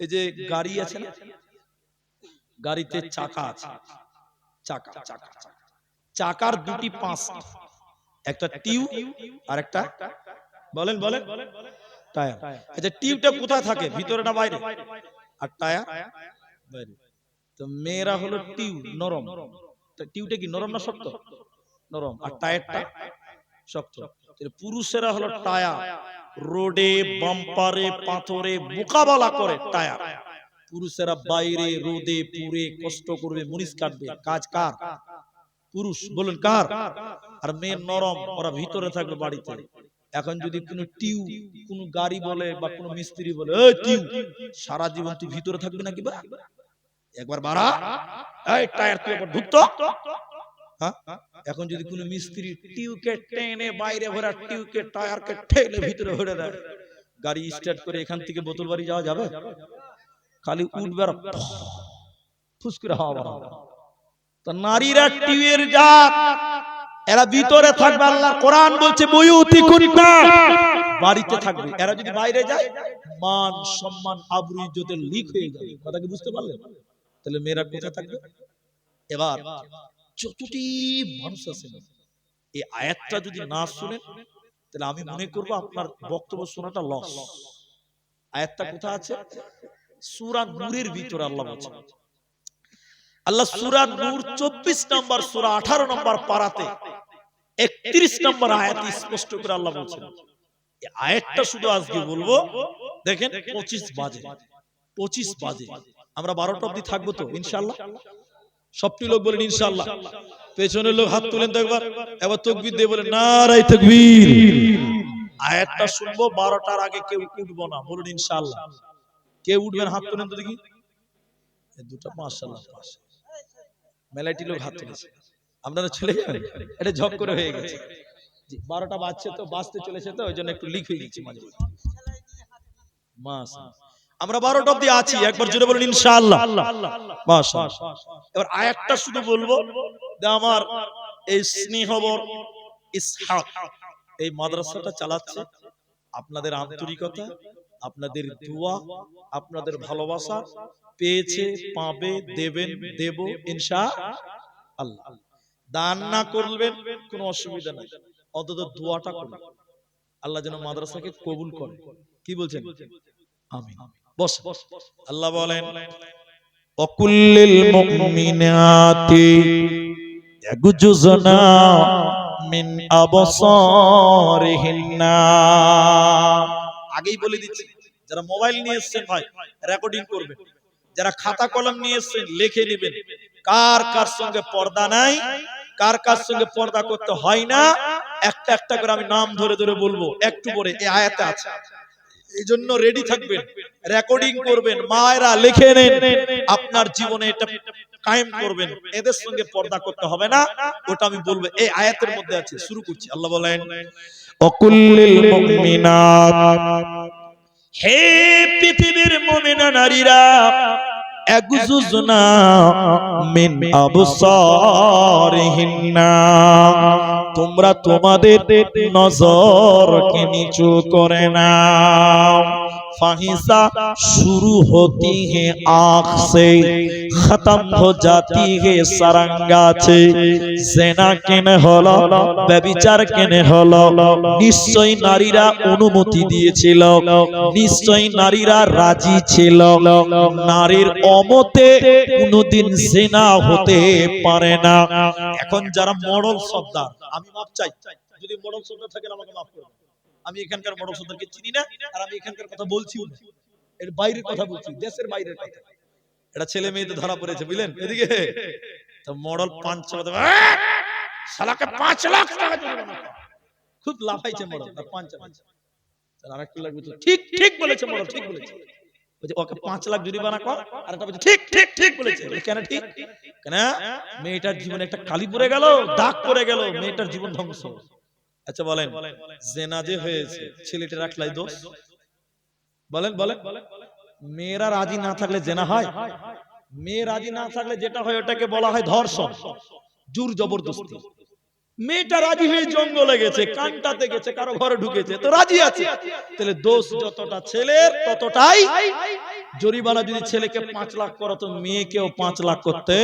এই যে গাড়ি আছে না, গাড়িতে চাকা আছে, চাকা চাকা চাকার দুটি পাঁচ, একটা টিউব আর একটা বলেন বলেন টায়ার। আচ্ছা টিউবটা কোথায় থাকে? ভিতরে না বাইরে? আর টায়ার বাইরে। তো মেয়েরা হলো টিউব, নরম। টিউবটা কি নরম না শক্ত? নরম। আর টায়ারটা শক্ত। পুরুষেরা হলো টায়ার, রোডে বাম্পারে পাথরে মোকাবেলা করে টায়ার। পুরুষেরা বাইরে রোদে পুরে কষ্ট করবে, মুনিশ কাটবে। কাজ কার? পুরুষ। বলুন কার? আর মেয়ে নরম, ওরা ভিতরে থাকবে বাড়িতে। এখন যদি কোনো টিউব, কোনো গাড়ি বলে বা কোনো মিস্ত্রি বলে এই টিউব, সারা জীবন তুই ভিতরে থাকবি নাকি? বা একবার বাড়া, এই টায়ার তুই একবার ঢুকতো। হ্যাঁ, এখন যদি কোনো মিস্ত্রি টিউকে টেনে বাইরে ভরা টিউকে টায়ারকে ঠেলে ভিতরে ভরে দেয়, গাড়ি স্টার্ট করে এখান থেকে বোতল বাড়ি যাওয়া যাবে? খালি উঠবে আর ফুস করে হাওয়া হবে। তো নারীরা টিউয়ের জাত, এরা ভিতরে থাকবে। আল্লাহ কোরআন বলছে বুয়ুতিকুন্না, বাড়িতে থাকবে। এরা যদি বাইরে যায়, মান সম্মান আবরু ইজ্জতের লিক হয়ে যাবে। কথা কি বুঝতে পারলেন? তাহলে মেয়েরা কোথায় থাকবে? এবার যতটি মানুষ আছে, এই আয়াতটা যদি না শুনেন, তাহলে আমি মনে করব আপনার বক্তব্য শোনাটা লস। আয়াতটা কোথায় আছে? সূরা নূরের ভিতরে আল্লাহ বলছেন। আল্লাহ সূরা নূর 24 নম্বর সূরা 18 নম্বর পারাতে 31 নম্বর আয়াতে স্পষ্ট করে আল্লাহ বলছেন। এই আয়াতটা শুধু আজকে বলবো। দেখেন 25 বাজে, আমরা 12টা অবধি থাকবো তো ইনশাআল্লাহ। সবটি লোক বলেন ইনশাআল্লাহ। পেছনের লোক হাত তুলেন তো একবার, এবার তাকবীর দিয়ে বলেন নারায়ে তাকবীর। আয়াতটা শুনবো, 12টার আগে কেউ উঠবো না, বলুন ইনশাআল্লাহ। কে উঠবেন হাত তুলেন তো দেখি। এই দুটো মাশাআল্লাহ, মেলাটি লোক হাত তুলেছে। আপনারা চলে যাবেন, এটা ঝক করে হয়ে গেছে। জি, 12টা বাজছে তো, বাজতে চলেছে তো, ওইজন্য একটু লিক হয়ে গেছে মাঝে মাশাআল্লাহ। আমরা 12টা অবধি আছি, একবার জোরে বলুন ইনশাআল্লাহ। মাশাআল্লাহ। এবার আয়াতটা শুধু বলবো যে আমার এই স্নেহবর ইসহাক এই মাদ্রাসাটা চালাচ্ছে আপনাদের আন্তরিকতা, আপনাদের দোয়া, আপনাদের ভালোবাসা পেয়েছে, পাবে, দেবেন, দেব ইনশাআল্লাহ। দান না করবেন কোনো অসুবিধা নাই, অন্তত দোয়াটা করুন, আল্লাহ যেন মাদ্রাসাকে কবুল করে। কি বলছেন? আমিন। বস। আল্লাহ বলেন ওয়াকুল্লিল মুমিনাতি ইয়াগুজুনা মিন আবসারিহিন্না। আগেই বলে দিচ্ছি, যারা মোবাইল নিয়ে এসেছেন ভাই রেকর্ডিং করবেন, যারা খাতা কলম নিয়ে এসেছেন লিখে নেবেন কার কার সঙ্গে পর্দা নাই, কার কার সঙ্গে পর্দা করতে হয় না। একটা একটা করে আমি নাম ধরে ধরে বলবো, একটু পরে এই আয়াতে আছে, এই জন্য রেডি থাকবেন, রেকর্ডিং করবেন, মায়েরা লিখে নেন, আপনার জীবনে এটা কায়েম করবেন। এদের সঙ্গে পর্দা করতে হবে না, ওটা আমি বলবো, এই আয়াতের মধ্যে আছে। শুরু করছি। আল্লাহ বলেন ওয়াকুল্লিল মুমিনাত, হে পৃথিবীর মুমিনা নারীরা, ইয়াগুজুনা মিন আবসারিহিন্না, তোমরা তোমাদের নজরকে নিচু করে নাও। फाहिशा शुरू होती है आँख से, खत्म हो जाती है सारंगाचे। ज़िना केने हलो, व्यभिचार केने हलो, निश्चय नारीरा अनुमति दिएছিল, निश्चय नारीरा राजी ছিল। নারীর অমতে কোনদিন জিনা হতে পারে না। এখন যারা মডেল সর্দার, আমি মাপ চাই, যদি মডেল সর্দার থাকেন আমাকে মাফ করবেন। আমি এখানকার মডেল সর্দারকে চিনি না, আর আমি এখানকার কথা বলছিও না, এর বাইরের কথা বলছি, দেশের বাইরের কথা। এটা ছেলে মেয়েদের ধরা পড়েছে, বুঝলেন? এদিকে তো মডেল 5 চালাতে শালাকে 5 লাখ টাকা জরিমানা, খুব লাফাইছে মডেল, 5 চালাচ্ছে। তার আরেকটু লাগবে, ঠিক ঠিক বলেছে মডেল, ঠিক বলেছে। বলছে ওকে 5 লাখ জরিমানা কর, আর এটা বলছে ঠিক ঠিক ঠিক বলেছে। কেন ঠিক? কেন মেয়েটার জীবনে একটা কালি পড়ে গেল, দাগ পড়ে গেল, মেয়েটার জীবন ধ্বংস। আচ্ছা বলেন, জেনা যে হয়েছে ছেলেটা রাখলাই দোষ? বলেন বলেন, মেয়েরা রাজি না থাকলে জেনা হয়? মেয়ে রাজি না থাকলে যেটা হয় ওটাকে বলা হয় ধর্ষণ, জোর জবরদস্তি। মেয়েটা রাজি হয়ে জঙ্গলে গেছে, কানটাতে গেছে, কারো ঘরে ঢুকেছে, তো রাজি আছে, তাহলে দোষ যতটা ছেলের ততটাই জরিমানা। যদি ছেলেকে 5 লাখ করো তো মেয়েকেও 5 লাখ করতে,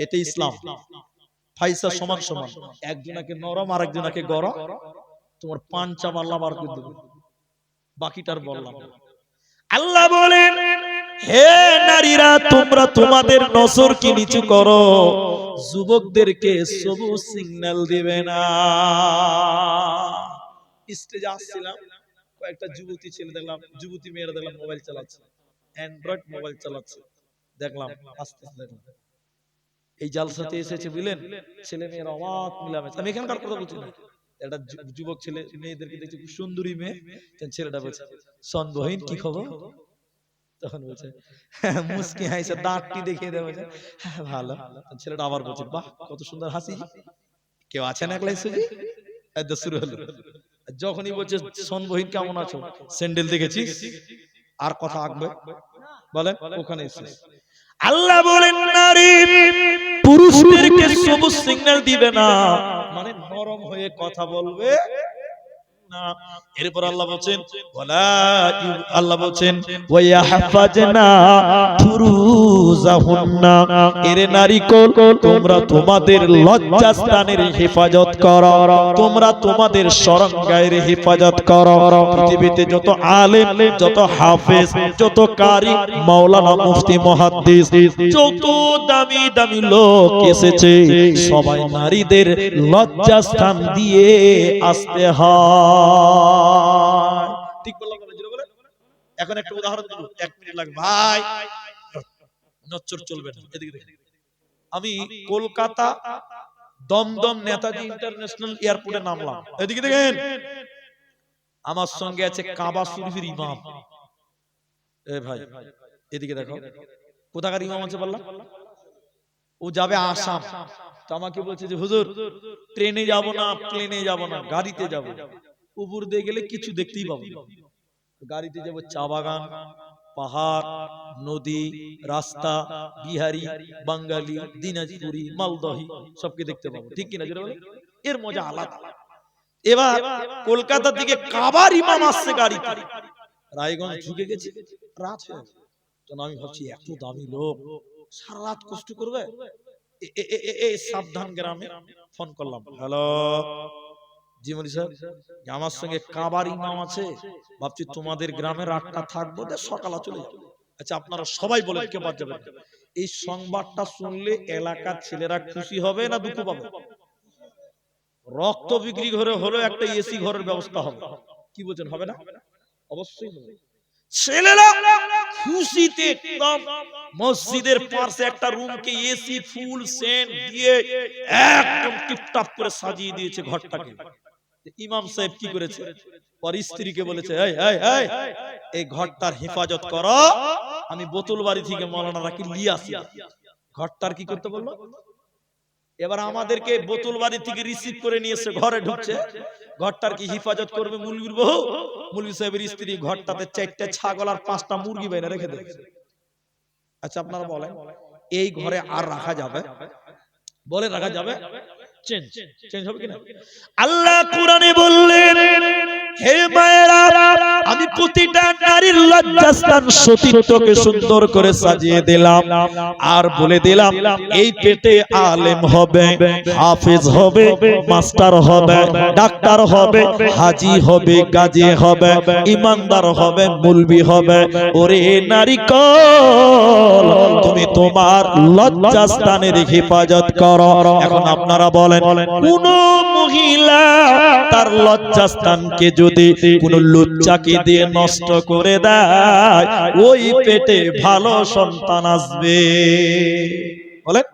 এতে ইসলাম। ফাইসা সমান সমান, একজনকে নরম আর একজনকে গরম, তোমার পাঞ্চা মাল্লা বার করে দেবে, বাকিটার বললাম। আল্লাহ বলেন হে নারীরা, তোমরা তোমাদের নজরকে নিচু করো, যুবকদেরকে সবুজ সিগন্যাল দিবে না। স্টেজে আসছিলাম, কয়েকটা যুবতী ছেলে দেখলাম, যুবতী মেয়েরা দেখলাম মোবাইল চালাচ্ছে, অ্যান্ড্রয়েড মোবাইল চালাচ্ছে, দেখলাম আস্তে আস্তে দেখলাম। এই জালসাতে এসেছে, বুঝলেন, ছেলে মেয়ের অবাক মিলামেশা। আমি এখানকার কথা বলছি না, একটা যুবক ছেলে মেয়েদেরকে দেখছি, খুব সুন্দরী মেয়ে, ছেলেটা বলছে শোন বহিন কি খবর, তখন বলছে মুস্কি হাসে দাঁতটি দেখিয়ে দেয়, বলছে হ্যাঁ ভালো। ছেলেটা আবার বলছে বাহ কত সুন্দর হাসি, কেউ আছেন একলাই সুজি, একদম শুরু হলো। যখনই বলছে শোন বহিন কেমন আছো, স্যান্ডেল দেখেছিস, আর কথা আঁকবে বলেন ওখানে শেষ। আল্লাহ বলেন নারী পুরুষদেরকে সবুজ সিগন্যাল দিবে না, মানে নরম হয়ে কথা বলবে না। এরপর আল্লাহ বলেন আল্লাহ বলেন ওয়াহফাজনা ফুরুজাহুন্না, এরে নারীকুল তোমরা তোমাদের লজ্জাস্থানের হেফাজত করো, তোমরা তোমাদের শরণগাহের হেফাজত করো। পৃথিবীতে যত আলেম, যত হাফেজ, যত কারি, মাওলানা, মুফতি, মুহাদ্দিস, যত দামি দামি লোক এসেছে সবাই নারীদের লজ্জাস্থান দিয়ে আসতে হয়। ঠিক বললাম না? জোরে বলে। এখন একটা উদাহরণ দেব, 1 মিনিট লাগবে ভাই, নচ্চর চলবে না। এদিকে দেখেন, আমি কলকাতা দমদম নেতাজি ইন্টারন্যাশনাল এয়ারপোর্টে নামলাম। এদিকে দেখেন, আমার সঙ্গে আছে কাবা শরীফের ইমাম। এ ভাই এদিকে দেখো, কোথাকার ইমাম আছে বললাম? ও যাবে আসাম। তো আমাকে বলছে যে হুজুর ট্রেনে যাব না, প্লেনে যাব না, গাড়িতে যাব। উপর দিয়ে গেলে কিছু দেখতেই পাবো, গাড়িতে যাব চা বাগান, পাহাড়, নদী, রাস্তা, বিহারি, বাঙালি, দিনাজপুরি, মালদহি সবকে দেখতে পাবো। ঠিক কিনা জোরে বলে? এর মজা আলাদা। এবার কলকাতা থেকে কাবার ইমাম আসছে গাড়িতে, রায়গঞ্জ ঢুকে গেছে, রাত হয়ে গেছে। তখন আমি ভাবছি এত দামি লোক সারা রাত কষ্ট করবে। সাবধান গ্রামে ফোন করলাম, হ্যালো জি মনি সাহেব, আমার সঙ্গে কাবার ইমাম আছে, ভাবছি তোমাদের গ্রামে রাতটা থাকবো, সকালে চলে যাবো। আচ্ছা আপনারা সবাই বলেন কে বাদ যাবেন? এই সংবাদটা শুনলে এলাকার ছেলেরা খুশি হবে না দুঃখ পাবে? রক্ত বিক্রি ঘরে হলো একটা এসি ঘরের ব্যবস্থা হবে, কি বলছেন হবে না? অবশ্যই হবে। ছেলেরা খুশিতে একদম মসজিদের পাশে একটা রুমকে এসি ফুল সেন্ট দিয়ে একদম টিপটাপ করে সাজিয়ে দিয়েছে ঘরটাকে। ইমাম সাহেব কি করেছে, পর স্ত্রীকে বলেছে এই ঘরটার হেফাজত করো, আমি বোতল বাড়ি থেকে মৌলানাকে নিয়ে আসি। ঘরটার কি করতে বললো? এবার আমাদেরকে বোতল বাড়ি থেকে রিসিভ করে নিয়ে এসে ঘরে ঢুকছে, ঘরটার কি হেফাজত করবে মুলবির বউ? মুলবি সাহেবের স্ত্রী ঘরটাতে 4টা ছাগল আর 5টা মুরগি বাইরে রেখে দিয়েছে। আচ্ছা আপনারা বলেন এই ঘরে আর রাখা যাবে? বলে রাখা যাবে? চেঞ্জ হবে কিনা? আল্লাহ কোরআনে বললেন, হে মায়েরা আমি প্রতিটা নারীর লজ্জাস্থান সতীত্বকে সুন্দর করে সাজিয়ে দিলাম, আর বলে দিলাম এই পেটে আলেম হবে, হাফেজ হবে, মাস্টার হবে, ডাক্তার হবে, হাজি হবে, গাজী হবে, ইমানদার হবে, মুলবি হবে। ওরে নারীকল তুমি তোমার লজ্জাস্থানের হেফাজত করো। এখন আপনারা বলেন কোন মহিলা তার লজ্জাস্থানকে যদি কোন লুচ্চাকে দিয়ে নষ্ট করে দেয়, ওই পেটে ভালো সন্তান আসবে? বলেন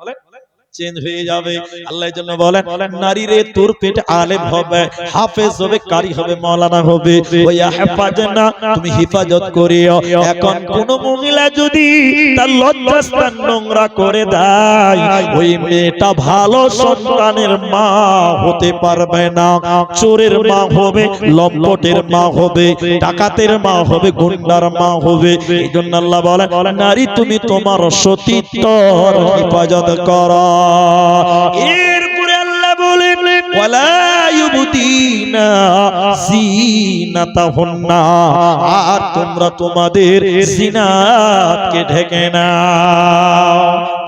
চেঞ্জ হয়ে যাবে। আল্লাহ এর জন্য বলেন নারী রে তোর পেট আলেম হবে, হাফেজ হবে, কারি হবে, মাওলানা হবে, ওয়া হেফাজনা তুমি হেফাজত করিও। এখন কোন মহিলা যদি তার লজ্জাস্থান নোংরা করে দেয়, ওই মেয়েটা ভালো সন্তানের মা হতে পারবে না। চোরের মা হবে, লম্পটের মা হবে, ডাকাতের মা হবে, গুন্ডার মা হবে। এইজন্য আল্লাহ বলেন নারী তুমি তোমার সতীত্বর হেফাজত করো। এরপরে আল্লাহ বলেন ওয়ালা ইউবদিনা জিনাতাহুন্না, আর তোমরা তোমাদের জিনাতকে ঢেকে নাও।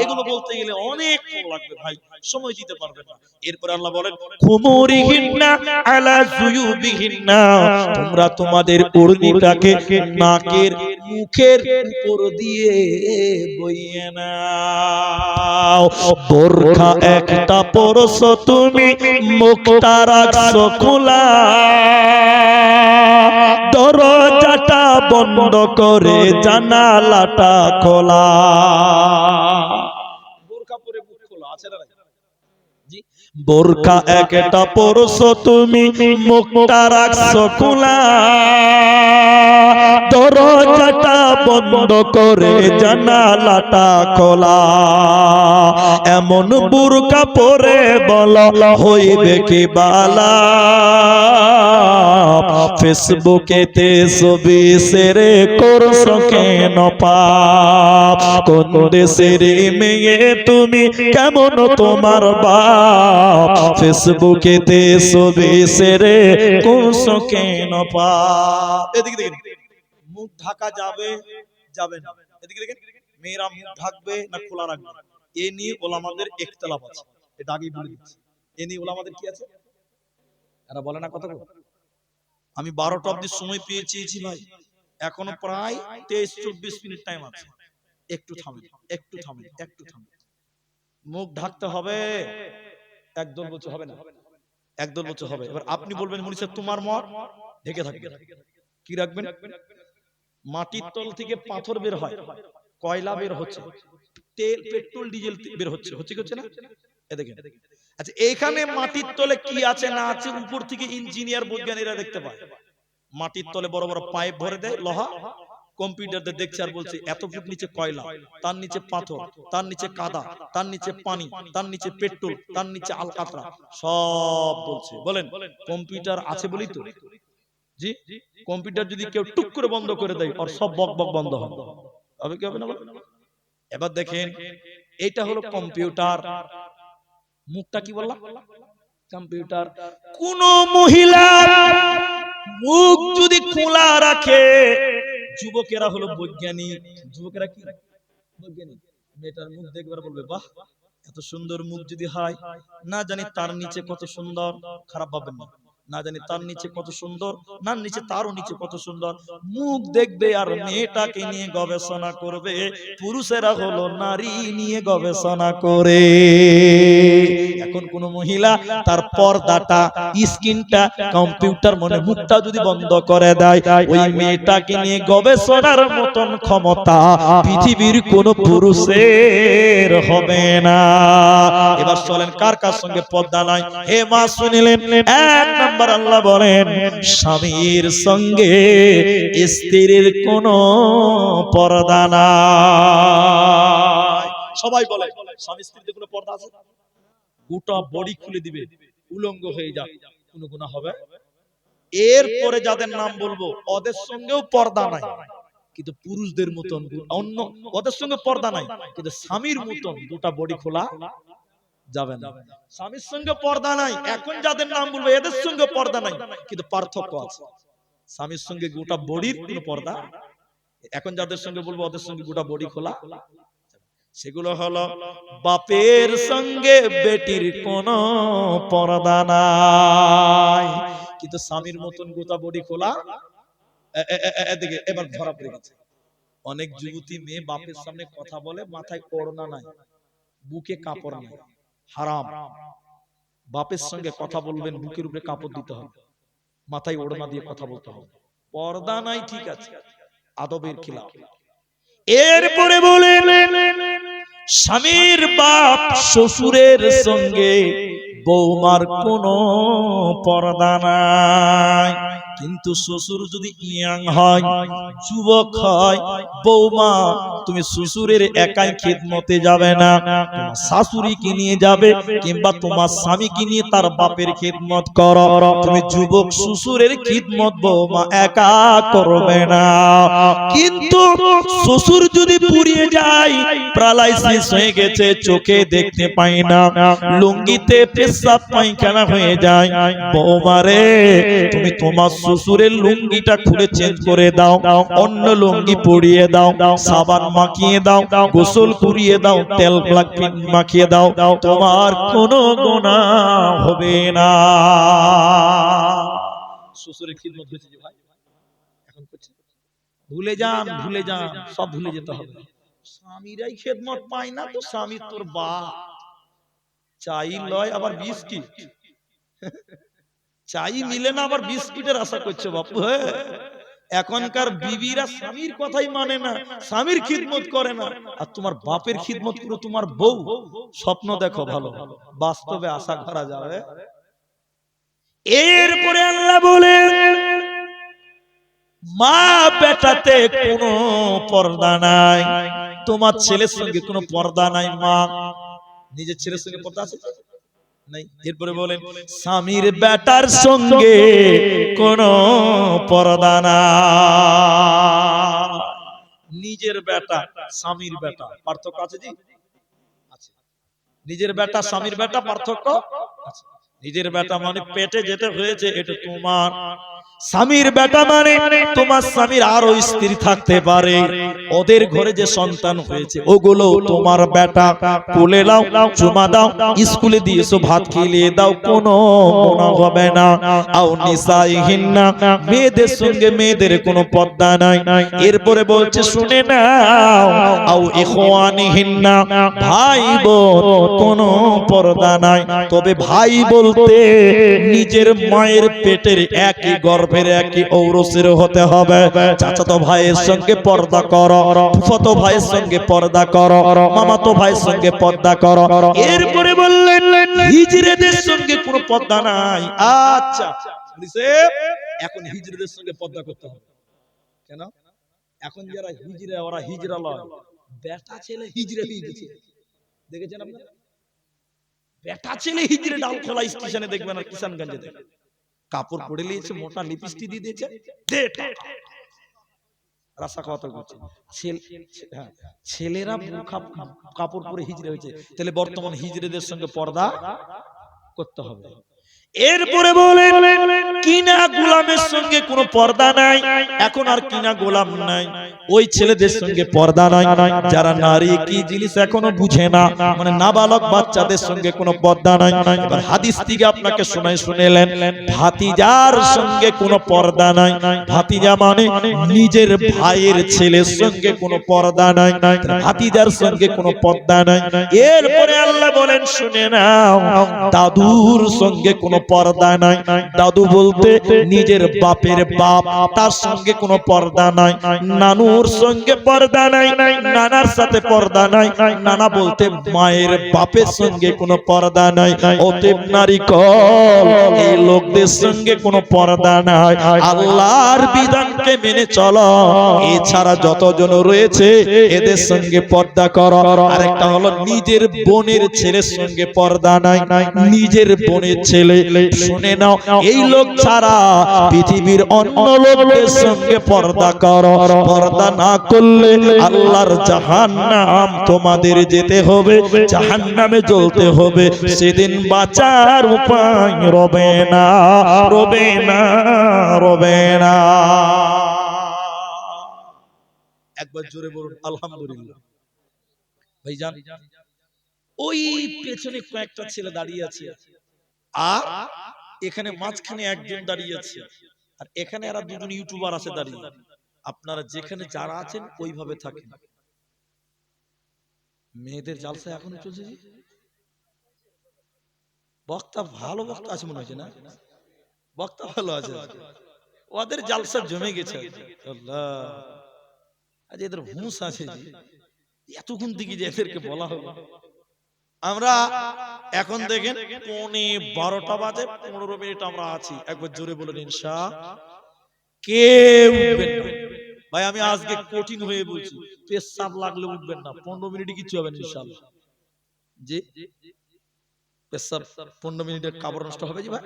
এগুলো বলতে গেলে অনেক লাগবে ভাই, সময় দিতে পারবে না। এরপর আল্লাহ বলেন খুমুরিহিন্না আলা জুয়ুবিহিন্না, তোমরা তোমাদের ওড়নিটাকে নাকের মুখের উপর দিয়ে বইয়ে নাও। বোরখা একটা পরছো তুমি, মুখটা রাখছো খোলা, দরজাটা বন্ধ করে জানালাটা খোলা। বোরখা পরে মুখ খোলা আছে না? জি, বোরখা একটা পরছো তুমি, মুখটা রাখছো খোলা, দরজাটা বন্ধ করে জানালাটা খোলা, এমন বুরকা পরে বলো হইবে কি বালা, ফেসবুকেতে ছবি ছেড়ে করছো কেন পাপ, কোন দেশের মেয়ে তুমি কেমন তোমার বাপ, ফেসবুকেতে ছবি ছেড়ে করছো কেন পাপ। এদিকে দেখেন, মুখ ঢাকা যাবে যাবে না, এদিকে দেখেন মেয়েরা মুখ ঢাকবে না খোলা রাখবে, এ নিয়ে ওলামাদের ইখতিলাফ আছে। এটা আগেই বলে দিচ্ছি, এ নিয়ে ওলামাদের কি আছে, এরা বলে না কথা। আমি 12টা অবধি সময় পেয়েছি ভাই, এখনো প্রায় 23-24 মিনিট টাইম আছে, একটু থামেন, একটু থামেন, একটু থামেন। মুখ ঢাকতে হবে, একদল বলছে হবে না, একদল বলছে হবে। এবার আপনি বলবেন মুনি সাহেব তোমার মত, ঢেকে থাকবে। কি রাখবেন? মাটির তল থেকে পাথর বের হয়, কয়লা বের হচ্ছে, তেল পেট্রোল ডিজেল বের হচ্ছে, হচ্ছে কি হচ্ছে না? এ দেখেন, আচ্ছা এখানে মাটির তলে কি আছে না আছে উপর থেকে ইঞ্জিনিয়ার বৈজ্ঞানিকরা দেখতে পায়। মাটির তলে বড় বড় পাইপ ভরে দেয় লোহা, কম্পিউটারতে দেখছে আর বলছে এত ফুট নিচে কয়লা, তার নিচে পাথর, তার নিচে কাদা, তার নিচে পানি, তার নিচে পেট্রোল, তার নিচে আলকাতরা, সব বলছে। বলেন কম্পিউটার আছে বলি তো? জি, কম্পিউটার যদি কেউ টুক করে বন্ধ করে দেয় আর সব বক বক বন্ধ হবে, হবে কি হবে না? এবার দেখেন এটা হলো কম্পিউটার, মুখটা কি বললাম কম্পিউটার। কোন মহিলা মুখ যদি খোলা রাখে, যুবকেরা হলো বৈজ্ঞানিক, যুবকেরা কি বৈজ্ঞানিক, মেয়েটার মুখ দেখবার বলবে বাহ এত সুন্দর মুখ যদি হয়, না জানি তার নিচে কত সুন্দর, খারাপ ভাববেন না, না জানি তার নিচে কত সুন্দর, না নিচে তারও নিচে কত সুন্দর, মুখ দেখবে আর মেয়েটাকে নিয়ে গবেষণা করবে। পুরুষেরা হলো নারী নিয়ে গবেষণা করে। এখন কোন মহিলা তার পর্দাটা স্ক্রিনটা কম্পিউটার মনে মুখটা যদি বন্ধ করে দেয়, ওই মেয়েটাকে নিয়ে গবেষণার মতন ক্ষমতা পৃথিবীর কোন পুরুষের হবে না। এবার চলেন কার কার সঙ্গে পর্দা নাই। হে মা শুনিলেন, এক নাম্বার আল্লাহ বলেন স্বামীর সঙ্গে স্ত্রীর কোন পর্দা নাই। সবাই বলে স্বামী স্ত্রীতে কোনো পর্দা আছে? গোটা বডি খুলে দিবে, উলঙ্গ হয়ে যাক, কোনো গুনাহ হবে? এরপরে যাদের নাম বলবো ওদের সঙ্গেও পর্দা নাই, কিন্তু পুরুষদের মতন অন্য ওদের সঙ্গে পর্দা নাই, কিন্তু স্বামীর মতন গোটা বডি খোলা যাবে না। স্বামীর সঙ্গে পর্দা নাই, এখন যাদের নাম বলবো এদের সঙ্গে পর্দা নাই, কিন্তু পার্থক্য আছে। স্বামীর সঙ্গে গোটা বডির কোনো পর্দা, এখন যাদের সঙ্গে বলবো ওদের সঙ্গে গোটা বডি খোলা। সেগুলো হলো বাপের সঙ্গে বেটির কোনো পর্দা নাই, কিন্তু স্বামীর মতন গোটা বডি খোলা। এদিকে এবার ধরা পড়ে গেছে, অনেক যুবতী মেয়ে বাপের সামনে কথা বলে মাথায় ওড়না নাই, বুকে কাপড় নাই, হারাম। বাপের সঙ্গে কথা বলবেন বুকের উপরে কাপড় দিতে হবে, মাথায় ওড়না দিয়ে কথা বলতে হবে। পর্দা নাই ঠিক আছে, আদবের খিলাফ। এরপরে বলেন স্বামীর বাপ শ্বশুরের সঙ্গে বৌমার কোনো পর্দা নাই, কিন্তু শ্বশুর যদি ইয়াং হয়, যুবক হয়, বৌমা তুমি শ্বশুরের একাই খিদমতে যাবে না, তোমার শাশুড়িকে নিয়ে যাবে, কিংবা তোমার স্বামীকে নিয়ে তার বাপের খিদমত করো। তুমি যুবক শ্বশুরের খিদমত বৌমা একা করবে না। কিন্তু শ্বশুর যদি পুড়িয়ে যায়, প্যারালাইসিস হয়ে গেছে, চোখে দেখতে পাই না, লুঙ্গিতে পেশাব পায়খানা হয়ে যায়, বৌমারে তুমি তোমার শ্বশুরের লুঙ্গিটা খুলে চেঞ্জ করে দাও, অন্য লুঙ্গি পরিয়ে দাও, সাবান মাখিয়ে দাও, গোসল করিয়ে দাও, তেল মাখিয়ে দাও, তোমার কোনো গুনাহ হবে না। শ্বশুরের খিদমত হয়েছে যে ভাই এখন করছে, ভুলে যান, ভুলে যান, সব ভুলে যেতে হবে। স্বামীরাই খেদমত পায় না তো স্বামী তোর বাপ। চাই লয় আবার বিস্কিট, চাই মিলে না আবার বিস্কিটের আশা করছে বাপু। এখনকার বিবিরা স্বামীর কথাই মানে না, স্বামীর খিদমত করে না, আর তোমার বাপের খিদমত করে তোমার বউ। স্বপ্ন দেখো ভালো, বাস্তবে আশা করা যাবে। এরপরে আল্লাহ বলেন মা বেটাতে কোনো পর্দা নাই, তোমার ছেলের সঙ্গে কোনো পর্দা নাই। মা নিজের ছেলের সঙ্গে পর্দা আছে নাই? এরপরে বলেন স্বামীর বেটার সঙ্গে কোনো পর্দা নাই। নিজের বেটা স্বামীর বেটা পার্থক্য আছে জি? আছে। নিজের বেটা স্বামীর বেটা পার্থক্য আছে। নিজের বেটা মানে পেটে যেটা হয়েছে এটা তোমার। স্বামীর বেটা মানে তোমার স্বামীর আরো স্ত্রী থাকতে পারে, ওদের ঘরে যে সন্তান হয়েছে ওগুলো তোমার বেটা। কোলে নাও, চুমা দাও, স্কুলে দিয়েছো ভাত খেলিয়ে দাও, কোনো গুনাহ হবে না। আও নিসাইহিন্না, মেয়েদের সঙ্গে মেয়েদের কোনো পর্দা নাই। এরপরে বলছে শুনে নাও, আও ইখওয়ানিহিন্না, ভাই বোন কোনো পর্দা নাই। তবে ভাই বলতে নিজের মায়ের পেটের একই গর্ভের একই ঔরসের হতে হবে। চাচাতো ভাইয়ের সঙ্গে পর্দা করো, ফুফাতো ভাইয়ের সঙ্গে পর্দা করো, মামাতো ভাইয়ের সঙ্গে পর্দা করো। এরপরে বললেন হিজড়েদের সঙ্গে কোনো পর্দা নাই। আচ্ছা বলিছে এখন হিজড়েদের সঙ্গে পর্দা করতে হবে কেন? এখন যারা হিজড়া ওরা হিজড়া লয়, বেটা ছেলে হিজড়ে হয়ে গেছে। দেখেছেন আপনারা? বেটা ছেলে হিজড়ে ডালখোলা স্টেশনে দেখবেন আর কিষানগঞ্জে দেখবেন কাপড় পরে নিয়েছে, মোটা লিপস্টিক দিয়ে দিয়েছে, রাস্তা কথা বলছে। ছেলেরা কাপড় পরে হিজড়ে হয়েছে, তাহলে বর্তমান হিজড়েদের সঙ্গে পর্দা করতে হবে। এরপরে বলেন কিনা গোলামের সঙ্গে কোনো পর্দা নাই। এখন আর কিনা গোলাম নাই, ওই ছেলেদের সঙ্গে পর্দা নাই যারা নারী কি জিনিস এখনো বুঝে না, মানে নাবালক বাচ্চাদের সঙ্গে কোনো পর্দা নাই। এবার হাদিস থেকে আপনাকে শুনেলেন ভাতিজার সঙ্গে কোনো পর্দা নাই। ভাতিজা মানে নিজের ভাইয়ের ছেলের সঙ্গে কোনো পর্দা নাই, ভাতিজার সঙ্গে কোনো পর্দা নাই। এরপরে আল্লাহ বলেন শুনে নাও, দাদুর সঙ্গে কোনো পর্দা নাই। দাদু বলতে নিজের বাপের বাপ, তার সঙ্গে কোনো পর্দা নাই। নানুর সঙ্গে পর্দা নাই, নানার সাথে পর্দা নাই। নানা বলতে মায়ের বাপের সঙ্গে কোনো পর্দা নাই। অতএব নারীকল এই লোকদের সঙ্গে কোনো পর্দা নাই। আল্লাহর বিধানকে মেনে চলো, এছাড়া যতজন রয়েছে এদের সঙ্গে পর্দা করো। আরেকটা হলো নিজের বোনের ছেলের সঙ্গে পর্দা নাই, নিজের বোনের ছেলে। শুনে নাও, এই লোক ছাড়া পৃথিবীর অন্য লোকদের সঙ্গে পর্দা করো। পর্দা না করলে আল্লাহর জাহান্নাম তোমাদের যেতে হবে, জাহান্নামে জ্বলতে হবে। সেদিন বাঁচার উপায় রবে না, রবে না, রবে না। একবার জোরে বলুন আলহামদুলিল্লাহ। ভাইজান ওই পেছনে কয়েকটা ছেলে দাঁড়িয়ে আছে, আর এখানে মাঝখানে একজন দাঁড়িয়ে আছে, আর এখানে এরা দুজন ইউটিউবার আছে দাঁড়িয়ে। আপনারা যেখানে যারা আছেন ওইভাবে থাকেন। মেয়েদের জালসা এখনো চলছে জি? বক্তা ভালো বক্তা আছে মনে হচ্ছে না? বক্তা ভালো আছে, ওদের জালসা জমে গেছে। আল্লাহ, আজ এদের হুঁশ আছে জি, এতক্ষণ থেকে যে এদেরকে বলা হলো। আমরা এখন দেখেন 12:15 বাজে 15 মিনিট আমরা আছি। একবার জোরে বলেন ইনশা। কেউ উঠবেন না ভাই, আমি আজকে কঠিন হয়ে বলছি, পেশাব লাগলে উঠবেন না। 15 মিনিটে কিছু হবে না ইনশাআল্লাহ জি। পেশাব 15 মিনিটের কাপড় নষ্ট হবে জি ভাই?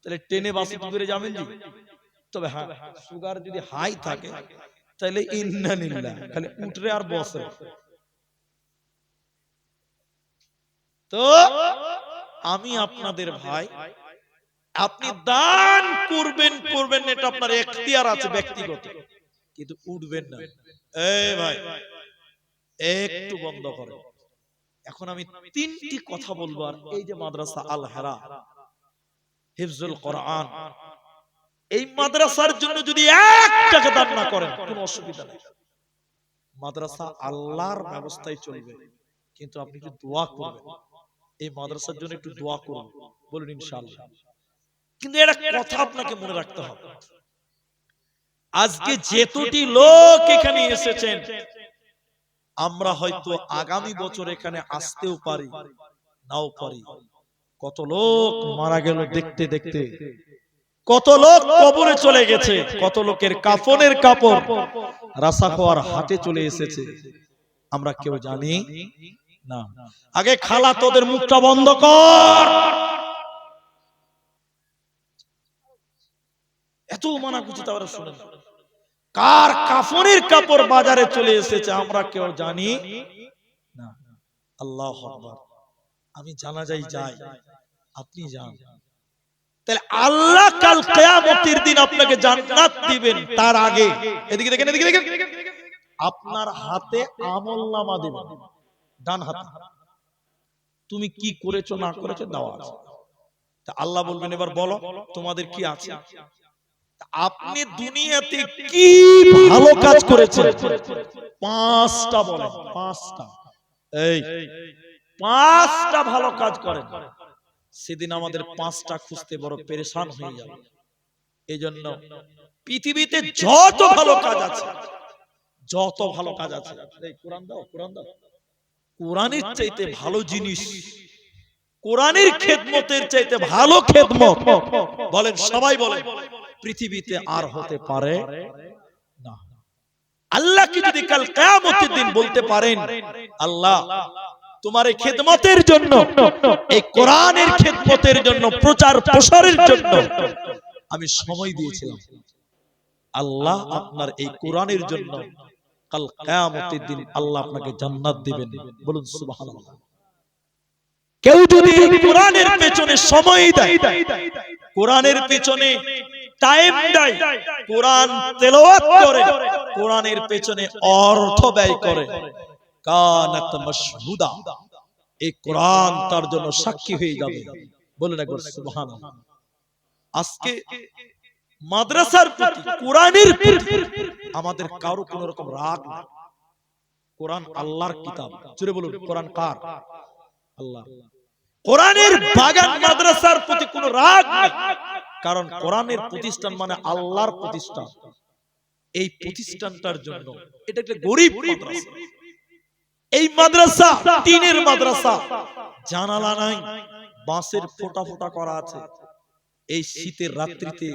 তাহলে ট্রেনে বাসে কি করে যাবেন জি? তবে হ্যাঁ, সুগার যদি হাই থাকে তাহলে ইন্নালিল্লাহ, খালি উঠরে আর বসে। তো আমি আপনাদের ভাই, আপনি দান করবেন করবেন এটা আপনার এখতিয়ার আছে ব্যক্তিগত, কিন্তু উঠবেন না। এই ভাই একটু বন্ধ করেন। এখন আমি 3টি কথা বলবো। আর এই যে মাদ্রাসা আল হেরা হিফজুল কোরআন, এই মাদ্রাসার জন্য যদি 1 টাকা দান না করেন কোনো অসুবিধা নেই, মাদ্রাসা আল্লাহর ব্যবস্থায় চলবে। কিন্তু আপনি একটু দোয়া করবেন, এই মাদ্রাসার জন্য একটু দোয়া করুন, বলুন ইনশাআল্লাহ। কিন্তু একটা কথা আপনাকে মনে রাখতে হবে, আজকে যেতটি লোক এখানে এসেছেন, আমরা হয়তো আগামী বছর এখানে আসতেও পারি, নাও পারি। কত লোক মারা গেল দেখতে দেখতে, কত লোক কবরে চলে গেছে, কত লোকের কাফনের কাপড় রাসা খাওয়ার হাটে চলে এসেছে, আমরা কেউ জানি না। আগে খালা তোদের মুখটা বন্ধ কর, এত মানা করছি তারা শুনে কার কাফনের কাপড় বাজারে চলে এসেছে আমরা কেউ জানি না। আল্লাহু আকবার। আমি জানাজায় যাই, আপনি যান, তাহলে আল্লাহ কাল কিয়ামতের দিন আপনাকে জান্নাত দিবেন। তার আগে এদিকে দেখেন, এদিকে দেখেন, আপনার হাতে আমলনামা দিবেন, ডান হাতে। তুমি কি করেছো না করেছো দেওয়া আছে। তা আল্লাহ বলবেন এবার বলো তোমাদের কি আছে। আপনি দুনিয়াতে কি ভালো কাজ করেছেন, পাঁচটা বলেন, পাঁচটা। এই পাঁচটা ভালো কাজ করেন, সেদিন আমাদের পাঁচটা খুঁজতে বড় পেরেশান হয়ে যাবে। এই জন্য পৃথিবীতে যত ভালো কাজ আছে, যত ভালো কাজ আছে, এই কোরআন দাও, কোরআন দাও, কোরআনের চাইতে ভালো জিনিস, কোরআনের খেদমতের চাইতে ভালো খেদমত বলেন, সবাই বলেন, পৃথিবীতে আর হতে পারে না। আল্লাহ কি যদি কাল কিয়ামতের দিন বলতে পারেন আল্লাহ তোমার এই খেদমতের জন্য, এই কোরআনের খেদমতের জন্য, প্রচার প্রসারের জন্য আমি সময় দিয়েছিলাম, আল্লাহ আপনার এই কোরআনের জন্য কাল কিয়ামতের দিন আল্লাহ আপনাকে জান্নাত দিবেন। বলুন সুবহানাল্লাহ। কেউ যদি কোরআনের পেছনে সময় দেয়, কোরআনের পেছনে টাইম দেয়, কোরআন তেলাওয়াত করে, কোরআনের পেছনে অর্থ ব্যয় করে, কানাত মাশহুদা, এই কোরআন তার জন্য সাক্ষী হয়ে যাবে। বলুন একবার সুবহানাল্লাহ। আজকে মাদ্রাসার প্রতি, কোরআনের প্রতি আমাদের কারো কোনো রকম রাগ নেই। কোরআন আল্লাহর কিতাব, জোরে বলুন কোরআন কার? আল্লাহ। কোরআনের বাগান মাদ্রাসার প্রতি কোনো রাগ নেই, কারণ কোরআনের প্রতিষ্ঠান মানে আল্লাহর প্রতিষ্ঠান। এই প্রতিষ্ঠানটার জন্য এটা একটা গরিব মাদ্রাসা, এই মাদ্রাসা টিনের মাদ্রাসা, জানালা নাই, বাঁশের ফোঁটা ফোঁটা করা আছে। এই শীতের রাত্রিতে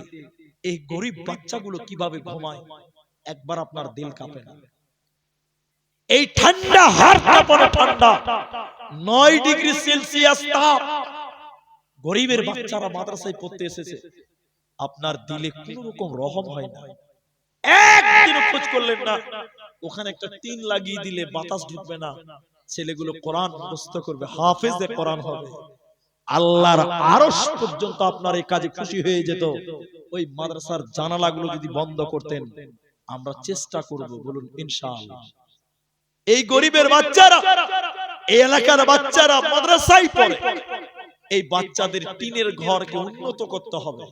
এই গরিব বাচ্চাগুলো কিভাবে ঘুমায় একবার আপনার দিল কাঁপে না। এই ঠান্ডা, হাড় কাঁপানো ঠান্ডা, 9 ডিগ্রি সেলসিয়াস তাপ, গরিবের বাচ্চারা মাদ্রাসায় পড়তে এসেছে, আপনার দিলে কোন রকম রহম হয় না। একদিনও খোঁজ করলেন না ওখানে একটা টিন লাগিয়ে দিলে বাতাস ঢুকবে না, ছেলেগুলো কোরআন মুখস্থ করবে, হাফেজে কোরআন হবে, আল্লাহর আরশ পর্যন্ত আপনার এই কাজে খুশি হয়ে যেত। ওই মাদ্রাসার জানালাগুলো যদি বন্ধ করতেন, আমরা চেষ্টা করব, বলুন ইনশাআল্লাহ। এই গরিবের বাচ্চারা, এই এলাকার বাচ্চারা মাদ্রাসায় পড়ে, এই বাচ্চাদের টিনের ঘরকে উন্নত করতে হবে,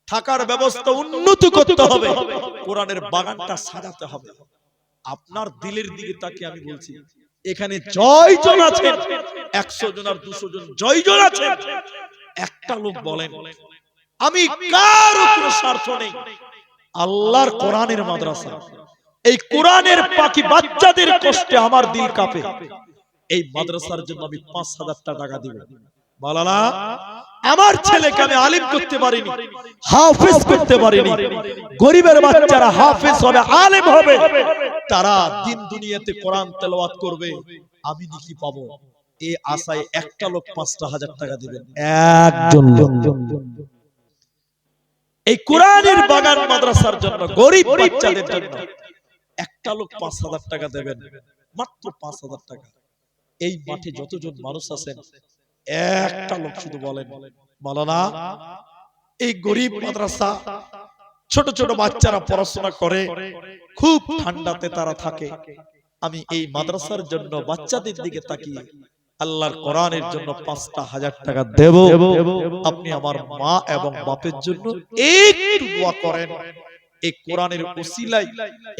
থাকার ব্যবস্থা উন্নত করতে হবে, কোরআনের বাগানটা সাজাতে হবে। আপনার দিলের দিকে তাকিয়ে আমি বলছি, এখানে জয়জন আছেন, 100 জন আর 200 জন জয়জন আছেন, একটা লোক বলেন আমি কারো কোনো স্বার্থ নেই, আল্লাহর কোরআনের মাদ্রাসা, এই কোরআনের পাখি বাচ্চাদের কষ্টে আমার দিল কাঁপে, এই মাদ্রাসার জন্য আমি 5,000 টাকা দিব। বলালা আমার ছেলেকে আমি আলিম করতে পারিনি, হাফেজ করতে পারিনি, গরিবের বাচ্চারা হাফেজ হবে, আলেম হবে, তারা দিন দুনিয়াতে কোরআন তেলাওয়াত করবে, আমি নেকি পাবো, এই আশায় একটা লোক 5,000 টাকা দিবেন, একজন লোক। এই কোরআনের বাগান মাদ্রাসার জন্য, গরিব বাচ্চাদের জন্য একটা লোক 5,000 টাকা দেবেন, মাত্র 5,000 টাকা। এই মাঠে যতজন মানুষ আছেন, একটা লোক শুধু বলেন মাওলানা এই গরিব মাদ্রাসা, ছোট ছোট বাচ্চারা পড়াশোনা করে, খুব ঠান্ডাতে তারা থাকে, আমি এই মাদ্রাসার জন্য বাচ্চাদের দিকে তাকিয়ে আল্লাহর কোরআনের জন্য 5,000 টাকা দেব, আপনি আমার মা এবং বাপের জন্য একটু দোয়া করেন, এই কোরআনের উসিলায়,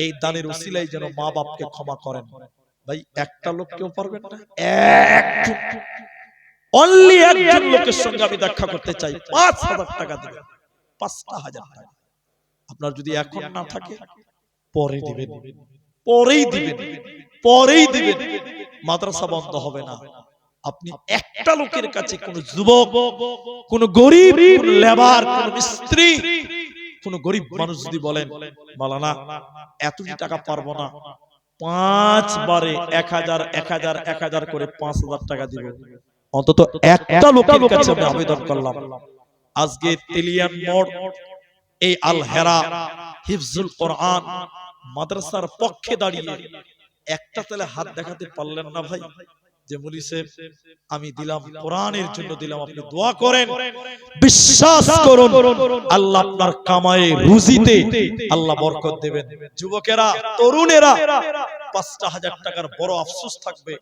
এই দানের উসিলায় যেন মা বাপকে ক্ষমা করেন। ভাই একটা লোক কেউ পারবেন না? অনলি একজন লোকের সঙ্গে আমি দেখা করতে চাই, 5,000 টাকা দিবেন, 5,000 টাকা। আপনার যদি এখন না থাকে পরে দিবেন, পরেই দিবেন, পরেই দিবেন, মাদ্রাসা বন্ধ হবে না। আপনি একটা লোকের কাছে কোন যুবক, কোন গরিব, কোন লেবার, কোন মিস্ত্রি, কোন গরিব মানুষ যদি বলেন মাওলানা এতটি টাকা পারবো না, 5 বারে 1000 1000 1000 করে 5000 টাকা দিব, অন্তত একটা লোকের কাছে আমি আবেদন করলাম। আজকে তেলিয়ান মোড় এই আল হেরা হিফজুল কোরআন মাদ্রাসার পক্ষে দাঁড়িয়ে একটা তেলে হাত দেখাতে পারলেন না ভাই, যে মুলি সাহেব আমি দিলাম কোরআনের জন্য দিলাম, আপনি দোয়া করেন, বিশ্বাস করুন আল্লাহ আপনার কামায়ে রুজিতে আল্লাহ বরকত দেবেন। যুবকেরা, তরুণেরা, 5000 টাকার বড় আফসোস থাকবে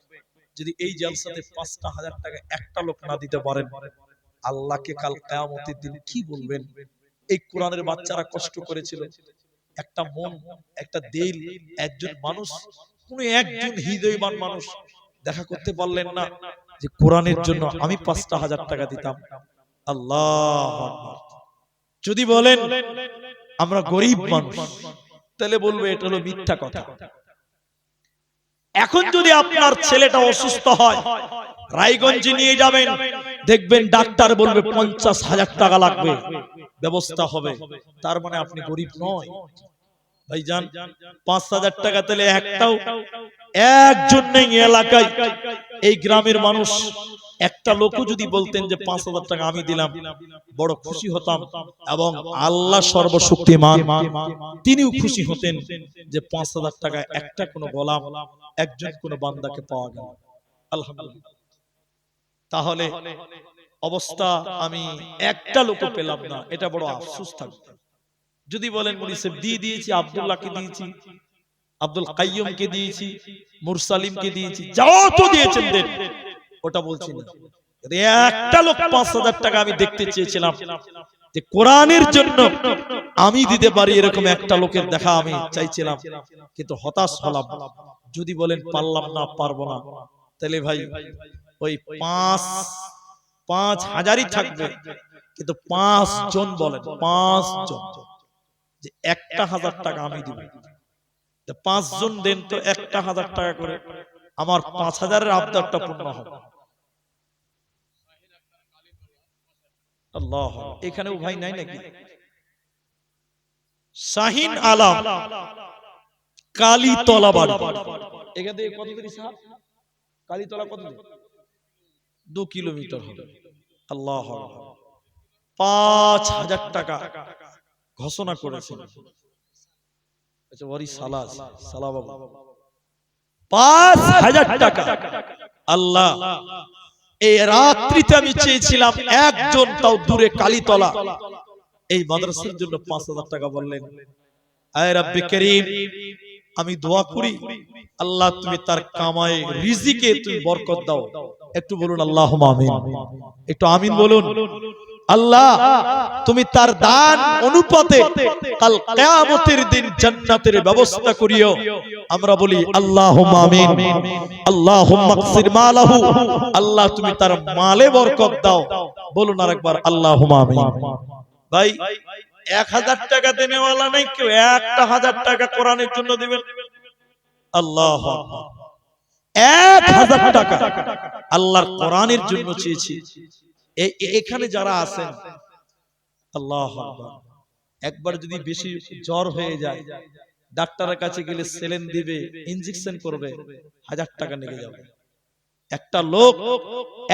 যদি এই জলসাতে 5000 টাকা একটা লোক না দিতে পারেন। আল্লাহকে কাল কিয়ামতের দিন কি বলবেন? এই কোরআনের বাচ্চারা কষ্ট করেছিল, একটা মন, একটা দিল, একজন মানুষ, কোন একজন হৃদয়বান মানুষ দেখা করতে পারলেন না যে কোরআনের জন্য আমি 5000 টাকা দিতাম। আল্লাহু আকবার। যদি বলেন আমরা গরিব মানুষ, তাহলে বলবে এটা হলো মিথ্যা কথা। এখন যদি আপনার ছেলেটা অসুস্থ হয়, রায়গঞ্জে নিয়ে যাবেন, দেখবেন ডাক্তার বলবে 50,000 টাকা লাগবে, ব্যবস্থা হবে, তার মানে আপনি গরিব নয় ভাইজান। 5000 টাকা তাহলে একটাও একজন নেই এলাকায়, এই গ্রামের মানুষ একটা লোকও যদি বলতেন যে 5000 টাকা আমি দিলাম, বড় খুশি হতাম, এবং আল্লাহ সর্বশক্তিমান তিনিও খুশি হতেন যে 5000 টাকা একটা কোনো গোলাম, একজন কোনো বান্দাকে পাওয়া গেল। আলহামদুলিল্লাহ। তাহলে অবস্থা আমি একটা লোকও পেলাম না, এটা বড় আফসোস থাকবে। যদি বলেন মুনি সাহেব দিয়ে দিয়েছি, আব্দুল্লাহকে দিয়েছি, আব্দুল কাইয়ুমকে দিয়েছি, মুরসালিমকে দিয়েছি, যাও তো দিয়েছেন দেন, ওটা বলছি না। একটা লোক 5000 টাকা আমি দেখতে চেয়েছিলাম যে কোরআনের জন্য আমি দিতে পারি, এরকম একটা লোকের দেখা আমি চাইছিলাম, কিন্তু হতাশ হলাম। যদি বলেন পারলাম না, পারবো না, তাহলে ভাই ওই 5,000ই থাকবে, কিন্তু 5 জন বলেন, 5 জন যে 1000 টাকা আমি দিব, 5 জন দেন তো 1000 টাকা করে, আমার 5000-এর আবদারটা পূর্ণ হবে। আল্লাহ, এখানেও ভাই নাই নাকি? শাহিন আলম, কালীতলা বাড়ি, এখান থেকে কত দূর সাহেব? কালীতলা কত দূর? 2 কিলোমিটার হবে। আল্লাহ, 5000 টাকা ঘোষণা করেছেন। আচ্ছা, ওরি সালাস সালা বাবা, 5000 টাকা। আল্লাহ, এই রাত্রিতে আমি চেয়েছিলাম একজন, তাও দূরে কালীতলা, এই মাদ্রাসার জন্য 5000 টাকা বললেন। আয় রব্বে করিম, আমি দোয়া করি আল্লাহ তুমি তার কামায়ে রিজিকে তুমি বরকত দাও। একটু বলুন আল্লাহুম্মা আমিন, একটু আমিন বলুন। আল্লাহ তুমি তার দান অনুপাতে কাল কিয়ামতের দিন জান্নাতের ব্যবস্থা করিও। আমরা বলি আল্লাহুম্মা আমিন। আল্লাহুম্মা আকসির মালাহু, আল্লাহ তুমি তার মালে বরকত দাও। বলুন আরেকবার আল্লাহুম্মা আমিন। ভাই 1000 টাকা দেনেওয়ালা নাই কেউ, 1000 টাকা কোরআনের জন্য দিবেন। আল্লাহু আকবার, 1000 টাকা আল্লাহর কোরআনের জন্য চেয়েছি। এখানে যারা আছেন, আল্লাহু আকবার, একবার যদি বেশি জ্বর হয়ে যায়, ডাক্তারের কাছে গেলে সেলিন দিবে, ইনজেকশন করবে, 1000 টাকা নিয়ে যাবে। একটা লোক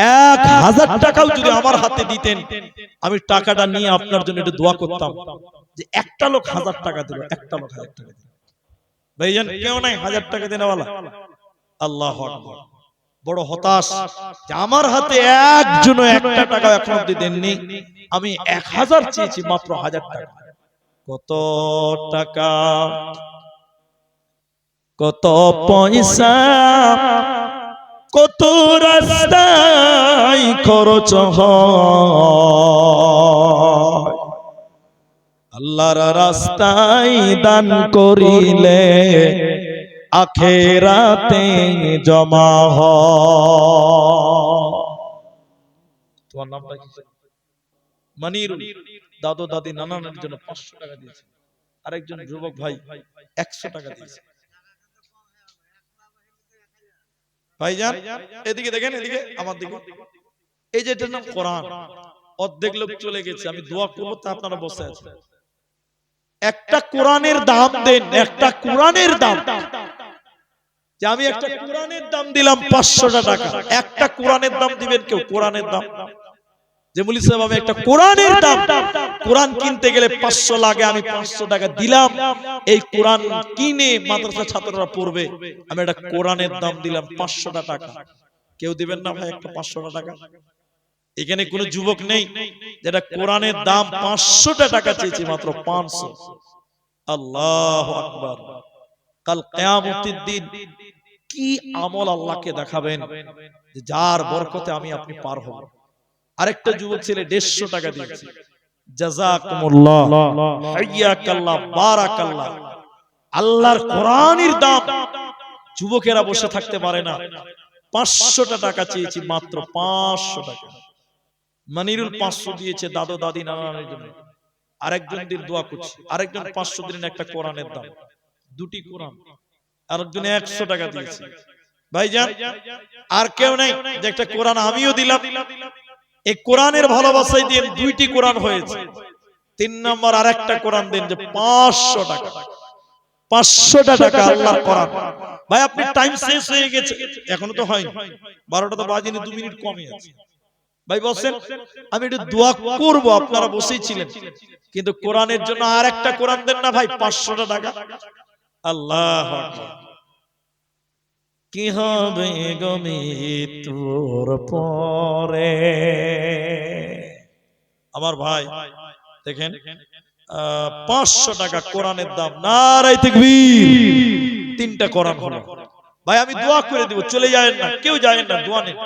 1000 টাকাও যদি আমার হাতে দিতেন, আমি টাকাটা নিয়ে আপনার জন্য একটু দোয়া করতাম যে একটা লোক 1000 টাকা দিল, একটা লোক 1000 টাকা দিল। ভাইজান কেউ নাই 1000 টাকা দেনেওয়ালা। আল্লাহু আকবার। বড় হতাশ যে আমার হাতে একজনও একটা টাকা এখন অবধি দেননি। আমি 1000 চেয়েছি, মাত্র 1000 টাকা। কত টাকা, কত পয়সা, কত রাস্তায় খরচ হয়, আল্লাহর রাস্তায় দান করিলে আখেরাতে জমা হয়। তোমার নামটা কি? মনির। দাদু দাদি নানা নানির জন্য 500 টাকা দিয়েছে। আরেকজন যুবক ভাই 100 টাকা দিয়েছে। ভাইজান এদিকে দেখেন, এদিকে আমার দিকে, এই যে এটার নাম কোরআন। অর্ধেক লোক চলে গেছে, আমি দোয়া করবো তা আপনারা বসে আছেন। একটা কোরআনের দাম দেন, একটা কোরআনের দাম, যে আমি একটা কোরআনের দাম দিলাম 500 টাকা, একটা কোরআনের দাম দিবেন কেউ? কোরআনের দাম যে মুলি সাহেব আমি একটা কোরআনের দাম, কোরআন কিনতে গেলে 500 লাগে, আমি 500 টাকা দিলাম, এই কোরআন কিনে মাদ্রাসা ছাত্ররা পড়বে, আমি একটা কোরআনের দাম দিলাম 500 টাকা, কেউ দিবেন না ভাই একটা 500 টাকা? এখানে কোনো যুবক নেই যেটা কোরআনের দাম 500 টাকা চেয়েছে, মাত্র 500। আল্লাহু আকবার। কাল কিয়ামতের দিন কি আমল আল্লাহকে দেখাবেন যার বরকতে আমি আপনি পার হব। আরেকটা যুবক ছেলে 150 টাকা দিয়েছে, জাযাকুমুল্লাহ, হাইয়াকাল্লাহ, বারাকাল্লাহ। আল্লাহর কোরআনের দাম যুবকেরা বসে থাকতে পারে না, 500 টাকা চেয়েছি, মাত্র 500 টাকা। মানিরুল 500 দিয়েছে দাদু দাদি নানা নানির জন্য। আরেকজন দিন দোয়া করছে, আরেকজন 500 দিলেন একটা কোরআনের দাম, দুটি কোরআন। আরেকজন 100 টাকা দিয়েছে। ভাইজান আর কেউ নাই যে একটা কোরআন আমিও দিলাম, এই কোরআনের ভালোবাসায় দিয়ে দুইটি কোরআন হয়েছে। 3 নম্বর আরেকটা কোরআন দেন যে 500 টাকা, 500 টাকা আল্লাহর কোরআন। ভাই আপনি টাইম শেষ হয়ে গেছে, এখনো তো হয়নি, 12টা তো বাজেনি, 2 মিনিট কমই আছে। ভাই বসেন, আমি একটু দোয়া করব, আপনারা বসেই ছিলেন, কিন্তু কোরআনের জন্য আরেকটা কোরআন দেন না ভাই, 500 টাকা। আল্লাহু আকবার। কি হবে গো মৃত্যুর পরে, আমার ভাই দেখেন 500 টাকা কোরআনের দাম। নারে তাকবীর। 3টা কোরআন হলো ভাই, আমি দোয়া করে দেব, চলে যাবেন না, কেউ যাবেন না, দোয়া নেই।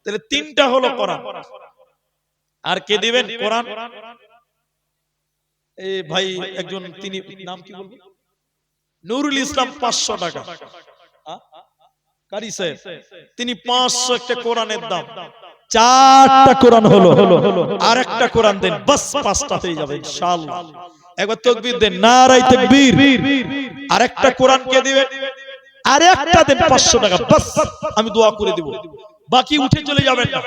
তাহলে 3টা হলো কোরআন। আর কে দিবেন কোরআন? এই ভাই একজন, তিনি নাম কি বলবো, নুরুল ইসলাম, 500 টাকা। কারি সাহেব তিনি 500 একটা কোরআনের দাম, 4টা কোরআন হলো। আর একটা কোরআন দেন, বাস 5টা হয়ে যাবে ইনশাআল্লাহ। একবার তাকবীর দেন, নারে তাকবীর। আরেকটা কোরআন কে দিবেন? আরেকটা দেন 500 টাকা, বাস আমি দোয়া করে দেব, বাকি উঠে চলে যাবেন না।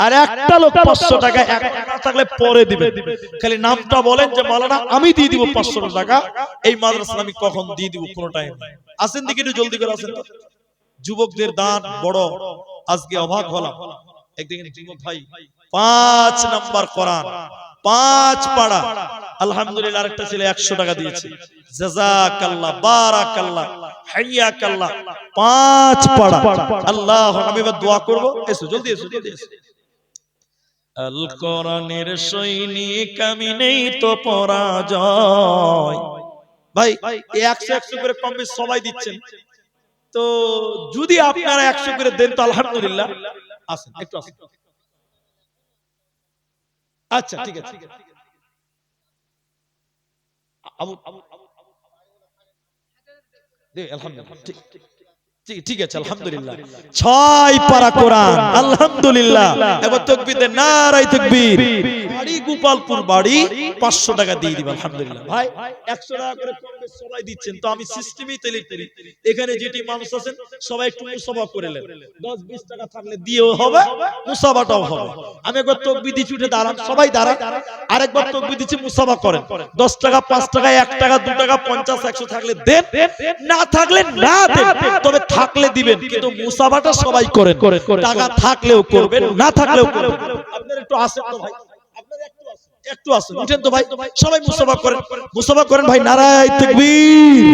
আর একটা লোক 500 টাকা একা থাকলে পরে দিবেন, খালি নামটা বলেন যে মাওলানা আমি দিয়ে দিব 500 টাকা, এই মাদ্রাসা আমি কখন দিয়ে দিব, কোনো টাইম নাই। আসেন দিকে একটু জলদি করে আসেন তো। যুবকদের দান বড়, আজকে অবাক হলাম। একদিকে যুবক ভাই 5 নাম্বার কোরআন, 5 পাড়া, আলহামদুলিল্লাহ। আরেকটা ছেলে 100 টাকা দিয়েছে, জাযাকাল্লাহ, বারাকাল্লাহ, হাইয়াকাল্লাহ, 5 পাড়া। আল্লাহ, আমি এবার দোয়া করব, এসো জলদি, এসো জলদি এসো। আল কোরআনের সৈনিক আমি, নেই তো পরাজয়। ভাই 100 করে কম বেশি সবাই দিচ্ছেন, তো যদি আপনারা 100 করে দেন তো আলহামদুলিল্লাহ। আসেন একটু আসেন, আচ্ছা ঠিক আছে। ঠিক আছে আলহামদুলিল্লাহ। 6 পারা কোরআন, আলহামদুলিল্লাহ। এবার তাকবীর দেন, নারে তাকবীর। বাড়ি গোপালপুর, বাড়ি 500 টাকা দিয়ে দিবেন আলহামদুলিল্লাহ। ভাই 100 টাকা করে কম বেশি সবাই দিচ্ছেন, তো আমি সিস্টেমই তেলি করি, এখানে যেটি মানুষ আছেন সবাই একটু মুসাফা করে নেন, 10-20 টাকা থাকলে দিয়েও হবে, মুসাফাটাও হবে। আমি একবার তাকবীর দিচ্ছি, উঠে দাঁড়ান, সবাই দাঁড়ান। আরেকবার তাকবীর দিচ্ছি, মুসাফা করেন। 10 টাকা, 5 টাকা, 1 টাকা, 2 টাকা, 50, 100 থাকলে দেন, না থাকলে না দেন, তবে থাকলে দিবেন, কিন্তু মুসাফাটা সবাই করেন। টাকা থাকলেও করবেন, না থাকলেও করবেন। আপনারা একটু আসেন তো ভাই, আপনারা একটু আসেন, উঠেন তো ভাই, সবাই মুসাফা করেন, মুসাফা করেন ভাই। নারে তাকবীর।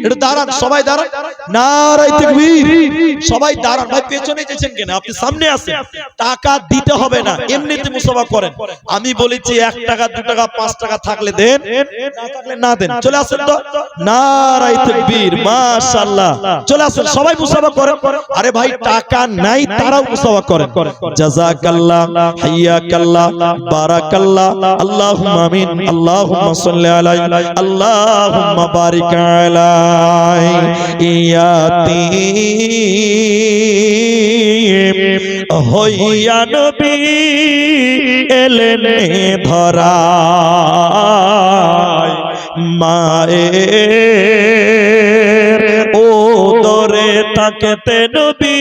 একটু দাঁড়ান, সবাই দাঁড়ান, নারে তাকবীর। সবাই দাঁড়ান ভাই, পেছনে যেছেন কেন, আপনি সামনে আসেন। টাকা দিতে হবে না, এমনিতে মুসাফা করেন। আমি বলেছি 1 টাকা, 2 টাকা, 5 টাকা থাকলে দেন, না থাকলে না দেন। চলে আসেন তো, নারে তাকবীর, মাশাআল্লাহ। চলে আসেন, সবাই মুসাফা করেন। আরে ভাই টাকা নাই তারাও মুসাফা করেন। জাযাকাল্লাহ, হাইয়াকাল্লাহ, বারাকাল্লাহ, আল্লাহুম্মা আমিন, আল্লাহুম্মা সাল্লি আলাইহি, আল্লাহুম্মা বারিক আলাইহি। ইয়াতীম হইয়া নবী এলেন ধরায়, মায়ের ওদরে ডাকেতে নবী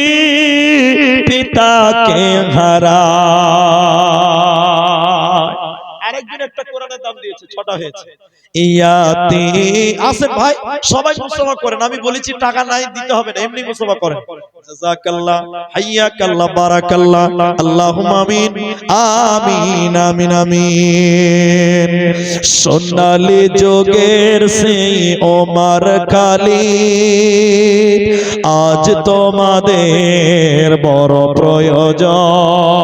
পিতাকে হারায়। আরেকজন একটা কোরআনের দাম দিয়েছে, 6টা হয়েছে। ইয়াতি আসেন ভাই, সবাই মুসাফা করেন। আমি বলেছি টাকা নাই দিতে হবে না, এমনি মুসাফা করেন। জাযাকাল্লাহ, হাইয়াকাল্লাহ, বারাকাল্লাহ, আল্লাহুম্মা আমিন, আমিন, আমিন, আমিন। সোনালি যোগের সেই ওমর খালিদ, আজ তোমাদের বড় প্রয়োজন।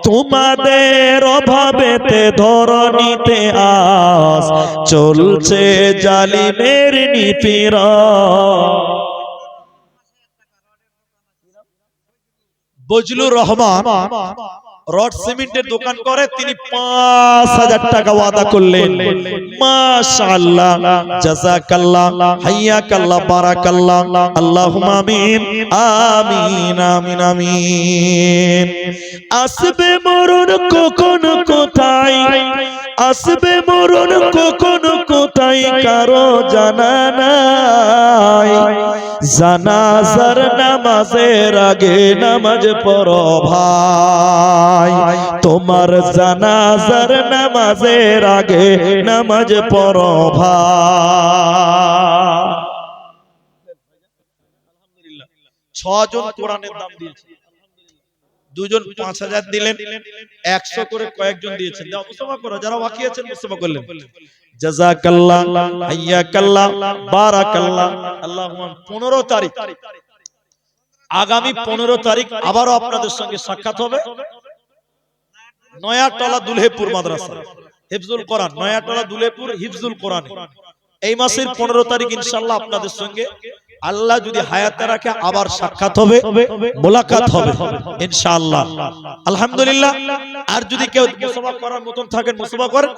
তোমাদের অভাবেতে ধরণীতে আজ চলছে জালিমের নিপীড়ন। বজলুর রহমান রড সিমেন্টের দোকান করে, তিনি 5000 টাকা ওয়াদা করলেন। মাশাআল্লাহ, জাযাকাল্লাহ, হাইয়াকাল্লাহ, বারাকাল্লাহ, আল্লাহুম্মা আমিন, আমিন, আমিন, আমিন। আসবে মরণ কখন কোথায়, আসবে মরণ কখন কোথায় কারো জানা নাই। জানাজার নামাজের আগে নামাজ পড়ো ভাই, তোমার জানাজার নামাজের আগে নামাজ পড়ো ভাই। আলহামদুলিল্লাহ, 6 জন কোরআনের দাম দিয়েছে। 2 জন 5000 দিলেন, 100 করে কয়েকজন দিয়েছেন। দাও মুসাফা করো, যারা বাকি আছেন মুসাফা করলেন। জাযাকাল্লাহ, হাইয়াকাল্লাহ, বারাকাল্লাহ, আল্লাহুম্মা। 15 তারিখ, আগামী 15 তারিখ আবারও আপনাদের সঙ্গে সাক্ষাৎ হবে নয়াটলা দুলহেপুর মাদ্রাসা হিফজুল কোরআন, নয়াটলা দুলহেপুর হিফজুল কোরআন। এই মাসের 15 তারিখ ইনশাআল্লাহ আপনাদের সঙ্গে আল্লাহ যদি হায়াতে রাখে আবার সাক্ষাৎ হবে, মোলাকাত হবে ইনশাআল্লাহ। আলহামদুলিল্লাহ। আর যদি কেউ মুসাফা করার মতন থাকেন মুসাফা করেন।